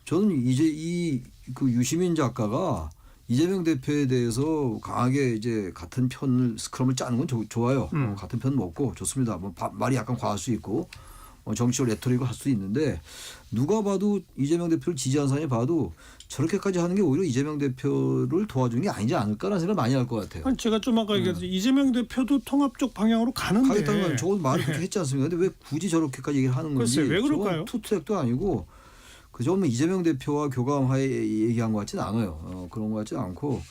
저는 이제 그 유시민 작가가 이재명 대표에 대해서 강하게 이제 같은 편을 스크럼을 짜는 건 좋아요. 같은 편 먹고 좋습니다. 뭐 말이 약간 과할 수 있고 정치적 레토릭을 할 수 있는데 누가 봐도 이재명 대표를 지지하는 사람이 봐도 저렇게까지 하는 게 오히려 이재명 대표를 도와주는 게 아니지 않을까라는 생각을 많이 할 것 같아요. 아니, 제가 좀 아까 얘기했듯이 이재명 대표도 통합적 방향으로 가는데. 가겠다는 건 저건 말을 그렇게 했지 않습니까? 근데 왜 굳이 저렇게까지 얘기를 하는 건지. 글쎄, 왜 그럴까요? 투트랙도 아니고 그저 뭐 이재명 대표와 교감하에 얘기한 것 같지는 않아요. 그런 것 같지는 않고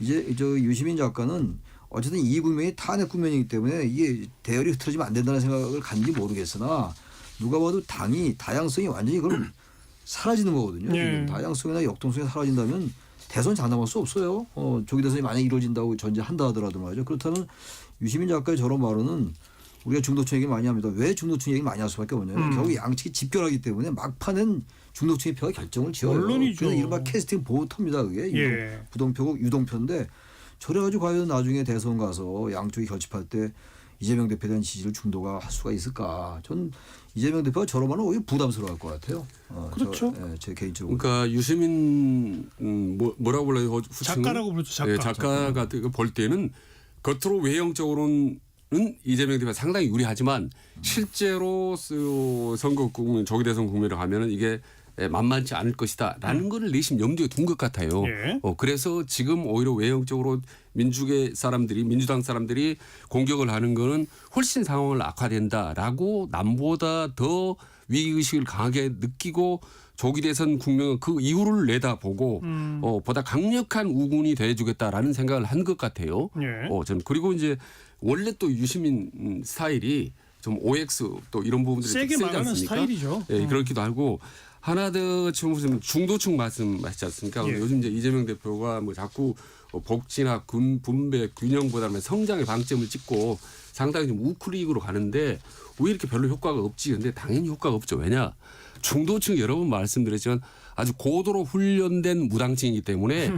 이제 저 유시민 작가는 어쨌든 이 국면이 탄핵 국면이기 때문에 이게 대열이 흐트러지면 안 된다는 생각을 갖는지 모르겠으나 누가 봐도 당이 다양성이 완전히 그럼 사라지는 거거든요. 예. 다양성이나 역동성이 사라진다면 대선 장담할 수 없어요. 조기 대선이 만약 이루어진다고 전제한다 하더라도 말이죠. 그렇다면 유시민 작가의 저런 발언은 우리가 중도층 얘기를 많이 합니다. 왜 중도층 얘기를 많이 할 수밖에 없냐면 결국 양측이 집결하기 때문에 막판은 중도층의 표가 결정을 지어요. 물론이죠. 그래서 이른바 캐스팅 보호터입니다. 그게 예. 부동표고 유동표인데 저래가지고 과연 나중에 대선 가서 양쪽이 결집할 때 이재명 대표에 대한 지지를 중도가 할 수가 있을까? 전 이재명 대표가 저러면 오히려 부담스러워할 것 같아요. 그렇죠. 제 개인적으로. 그러니까 유시민 뭐라고 불러요? 후칭은? 작가라고 부르죠. 작가. 예, 작가가 볼 때는 겉으로 외형적으로는 이재명 대표가 상당히 유리하지만 실제로 선거 국면 조기 대선 국면을 가면은 이게 만만치 않을 것이다라는 거를 내심 염두에 둔 것 같아요. 예. 그래서 지금 오히려 외형적으로 민주당 사람들이 공격을 하는 거는 훨씬 상황을 악화된다라고 남보다 더 위기의식을 강하게 느끼고 조기 대선 국면 그 이유를 내다보고 보다 강력한 우군이 돼주겠다라는 생각을 한 것 같아요. 예. 저는 그리고 이제 원래 또 유시민 스타일이 좀 OX 또 이런 부분들이 세게 세지 말하는 않습니까? 스타일이죠. 예, 그렇기도 하고 하나 더 지금 중도층 말씀하시지 않습니까? 예. 요즘 이제 이재명 대표가 뭐 자꾸 복지나 분배 균형보다는 성장에 방점을 찍고 상당히 좀 우클릭으로 가는데 왜 이렇게 별로 효과가 없지? 근데 당연히 효과가 없죠. 왜냐? 중도층 여러 번 말씀드렸지만 아주 고도로 훈련된 무당층이기 때문에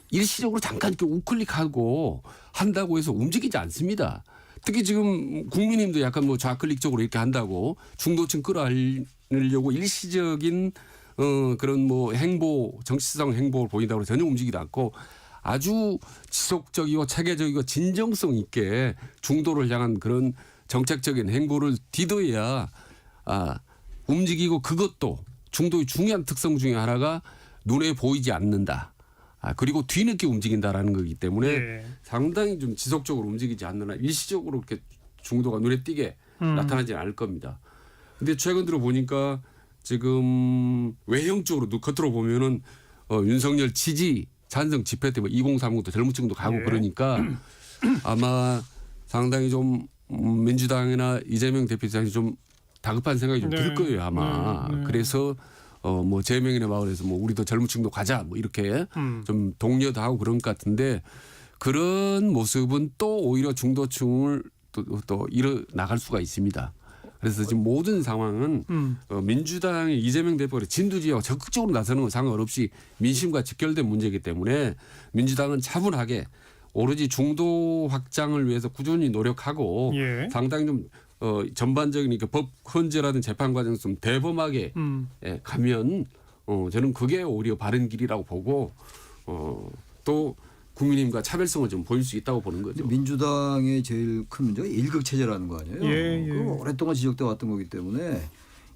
일시적으로 잠깐 이렇게 우클릭하고 한다고 해서 움직이지 않습니다. 특히 지금 국민의힘도 약간 뭐 좌클릭적으로 이렇게 한다고 중도층 끌어안으려고 일시적인 그런 뭐 정치성 행보를 보인다고 전혀 움직이지 않고 아주 지속적이고 체계적이고 진정성 있게 중도를 향한 그런 정책적인 행보를 디뎌야 움직이고 그것도 중도의 중요한 특성 중에 하나가 눈에 보이지 않는다. 그리고 뒤늦게 움직인다라는 거기 때문에 예. 상당히 좀 지속적으로 움직이지 않느나 일시적으로 이렇게 중도가 눈에 띄게 나타나지 않을 겁니다. 근데 최근 들어 보니까 지금 외형적으로 겉으로 보면은 윤석열 지지 찬성 집회 때 2030도 젊은층도 가고 예. 그러니까 아마 상당히 좀 민주당이나 이재명 대표 입장에서 좀 다급한 생각이 좀 들 거예요 아마. 그래서 뭐 제명인의 마을에서 뭐 우리도 젊은층도 가자 뭐 이렇게 좀 독려도 하고 그런 것 같은데 그런 모습은 또 오히려 중도층을 또 일어 나갈 수가 있습니다. 그래서 지금 모든 상황은 민주당의 이재명 대표가 진두지휘하고 적극적으로 나서는 건 상관없이 민심과 직결된 문제이기 때문에 민주당은 차분하게 오로지 중도 확장을 위해서 꾸준히 노력하고 예. 상당히 좀 전반적인 법 헌재라든 재판 과정에서 좀 대범하게 가면 저는 그게 오히려 바른 길이라고 보고 또 국민의힘과 차별성을 좀 보일 수 있다고 보는 거죠. 민주당의 제일 큰 문제가 일극 체제라는 거 아니에요? 예, 예. 그거 오랫동안 지적돼 왔던 거기 때문에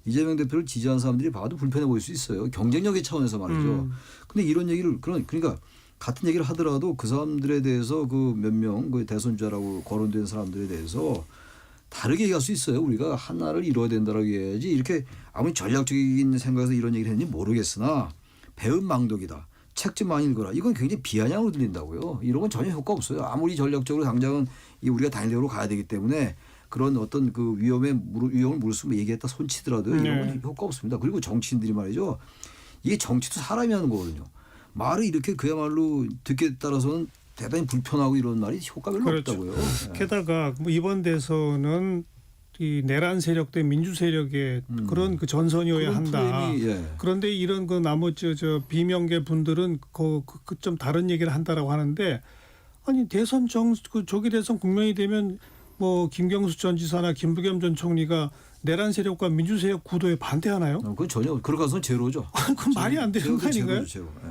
이재명 대표를 지지하는 사람들이 봐도 불편해 보일 수 있어요. 경쟁력의 차원에서 말이죠. 근데 이런 얘기를 그러니까 같은 얘기를 하더라도 그 사람들에 대해서 그 몇 명 그 대선주자라고 거론된 사람들에 대해서 다르게 얘기할 수 있어요. 우리가 하나를 이뤄야 된다라고 해야지 이렇게 아무리 전략적인 생각에서 이런 얘기를 했는지 모르겠으나 배은망덕이다. 책 좀 많이 읽어라. 이건 굉장히 비아냥으로 들린다고요. 이런 건 전혀 효과 없어요. 아무리 전략적으로 당장은 우리가 단일적으로 가야 되기 때문에 그런 어떤 그 위험을 무릅쓰고 얘기했다 손치더라도 이런 건 효과 없습니다. 그리고 정치인들이 말이죠. 이게 정치도 사람이 하는 거거든요. 말을 이렇게 그야말로 듣기에 따라서는 대단히 불편하고 이런 말이 효과 별로 그렇죠. 없다고요. 게다가 뭐 이번 대선은 이 내란 세력 대 민주 세력의 그런 그 전선이어야 한다. 프레임이, 예. 그런데 이런 그 나머지 저 비명계 분들은 그 좀 다른 얘기를 한다라고 하는데 아니 대선 조기 대선 국면이 되면 뭐 김경수 전 지사나 김부겸 전 총리가 내란 세력과 민주 세력 구도에 반대하나요? 그건 전혀 그럴 가능성은 제로죠. 그건 말이 안 되는 거 아닌가요? 제로. 예.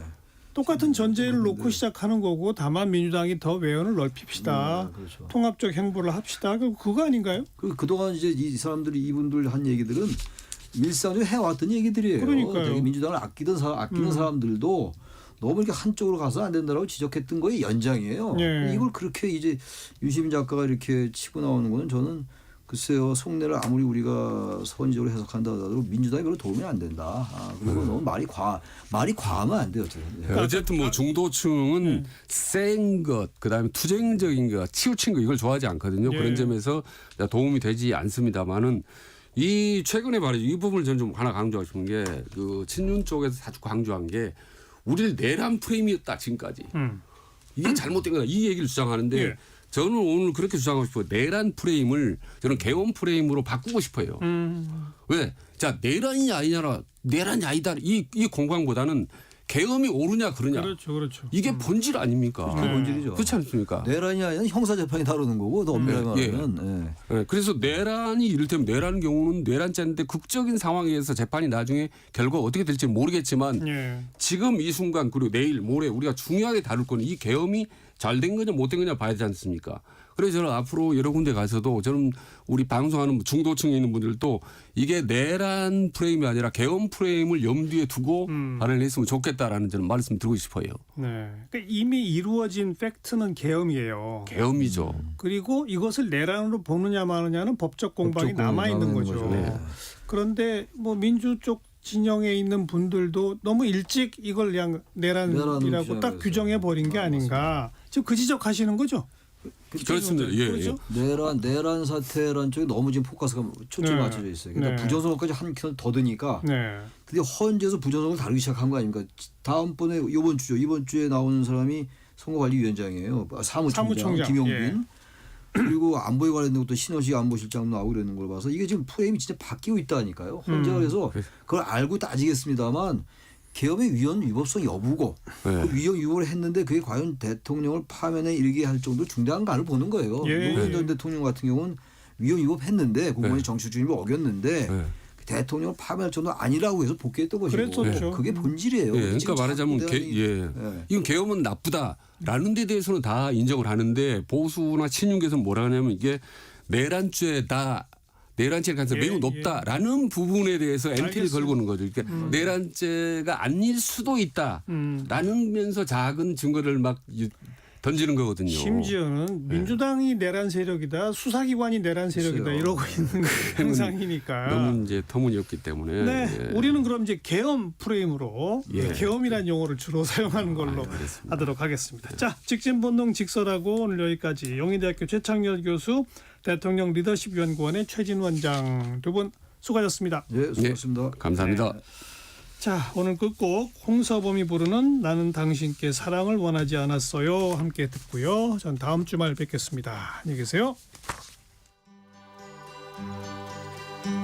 똑같은 전제를 놓고 시작하는 거고 다만 민주당이 더 외연을 넓힙시다. 그렇죠. 통합적 행보를 합시다. 그거 아닌가요? 그동안 이제 이 사람들이 이분들 한 얘기들은 일상적으로 해왔던 얘기들이에요. 그러니까요. 되게 민주당을 아끼는 사람들도 너무 이렇게 한쪽으로 가서 안 된다라고 지적했던 거의 연장이에요. 예. 이걸 그렇게 이제 윤시민 작가가 이렇게 치고 나오는 거는 저는 글쎄요, 속내를 아무리 우리가 선의적으로 해석한다 하더라도 민주당이 별로 도움이 안 된다. 그리고 너무 말이 과하면 안 돼요. 어쨌든 뭐 중도층은 센 것, 그다음에 투쟁적인 것, 치우친 거 이걸 좋아하지 않거든요. 예. 그런 점에서 도움이 되지 않습니다만은 이 최근에 말이죠. 이 부분을 저는 좀 하나 강조하고 싶은 게 그 친윤 쪽에서 자주 강조한 게 우리를 내란 프레임이었다 지금까지. 이게 잘못된 거다. 이 얘기를 주장하는데 예. 저는 오늘 그렇게 주장하고 싶어요. 내란 프레임을 저는 개헌 프레임으로 바꾸고 싶어요. 왜? 자, 내란이 아니냐라 내란이 아니다. 이 공방보다는 계엄이 옳으냐 그러냐. 그렇죠. 이게 본질 아닙니까? 그게 본질이죠. 그렇지 않습니까? 내란이 아니라 형사재판이 다루는 거고 더 엄밀하게 말하면. 네, 그래서 내란이 이를테면 내란 경우는 내란죄인데 극적인 상황에 의해서 재판이 나중에 결과가 어떻게 될지 모르겠지만 예. 지금 이 순간 그리고 내일 모레 우리가 중요하게 다룰 거는 이 계엄이 잘 된 거냐 못 된 거냐 봐야 되지 않습니까? 그래서 저는 앞으로 여러 군데 가서도 저는 우리 방송하는 중도층에 있는 분들도 이게 내란 프레임이 아니라 계엄 프레임을 염두에 두고 발언을 했으면 좋겠다라는 저는 말씀 드리고 싶어요. 네. 그러니까 이미 이루어진 팩트는 계엄이에요. 계엄이죠. 그리고 이것을 내란으로 보느냐 마느냐는 법적 공방이 남아 있는 거죠. 네. 그런데 뭐 민주 쪽 진영에 있는 분들도 너무 일찍 이걸 그냥 내란이라고 딱 규정해 버린 게 아닌가. 지금 그 지적하시는 거죠? 그렇습니다. 예, 그렇죠? 내란 사태란 쪽에 너무 지금 포커스가 초점이 네. 맞춰져 있어요. 그러니까 네. 부정선거까지 한 편 더 드니까 네. 드디어 헌재에서 부정선거를 다루기 시작한 거 아닙니까? 다음번에 이번 주에 나오는 사람이 선거관리위원장이에요. 사무총장. 김용빈. 예. 그리고 안보에 관련된 것도 신원식 안보실장도 나오고 그러는 걸 봐서 이게 지금 프레임이 진짜 바뀌고 있다니까요. 헌재가 그래서 그걸 알고 따지겠습니다만 계엄의 위헌위법성 여부고 그 위헌 위법을 했는데 그게 과연 대통령을 파면에 이르게 할 정도 중대한가를 보는 거예요. 예. 노무현 전 대통령 같은 경우는 위헌 위법했는데 국무원이 정치 중립을 어겼는데 대통령을 파면할 정도 아니라고 해서 복귀했던 것이고 그랬었죠. 그게 본질이에요. 예, 그러니까 말하자면 이건 계엄은 나쁘다라는 데 대해서는 다 인정을 하는데 보수나 친윤계에서는 뭐라 하냐면 이게 내란죄다. 내란죄의 가능성이 매우 높다라는 부분에 대해서 엔트리를 걸고는 거죠. 그러니까 내란죄가 아닐 수도 있다라는 면서 작은 증거를 막 던지는 거거든요. 심지어는 민주당이 내란 세력이다, 수사기관이 내란 세력이다 글쎄요. 이러고 있는 현상이니까. 너무 이제 터무니없기 때문에. 네, 예. 우리는 그럼 이제 계엄 프레임으로 계엄이라는 용어를 주로 사용하는 걸로 하도록 하겠습니다. 자, 직진본능 직설하고 오늘 여기까지 용인대학교 최창렬 교수, 대통령 리더십 연구원의 최진 원장 두 분 수고하셨습니다. 예, 수고하셨습니다. 감사합니다. 자, 오늘 끝곡 홍서범이 부르는 나는 당신께 사랑을 원하지 않았어요 함께 듣고요. 전 다음 주말 뵙겠습니다. 안녕히 계세요.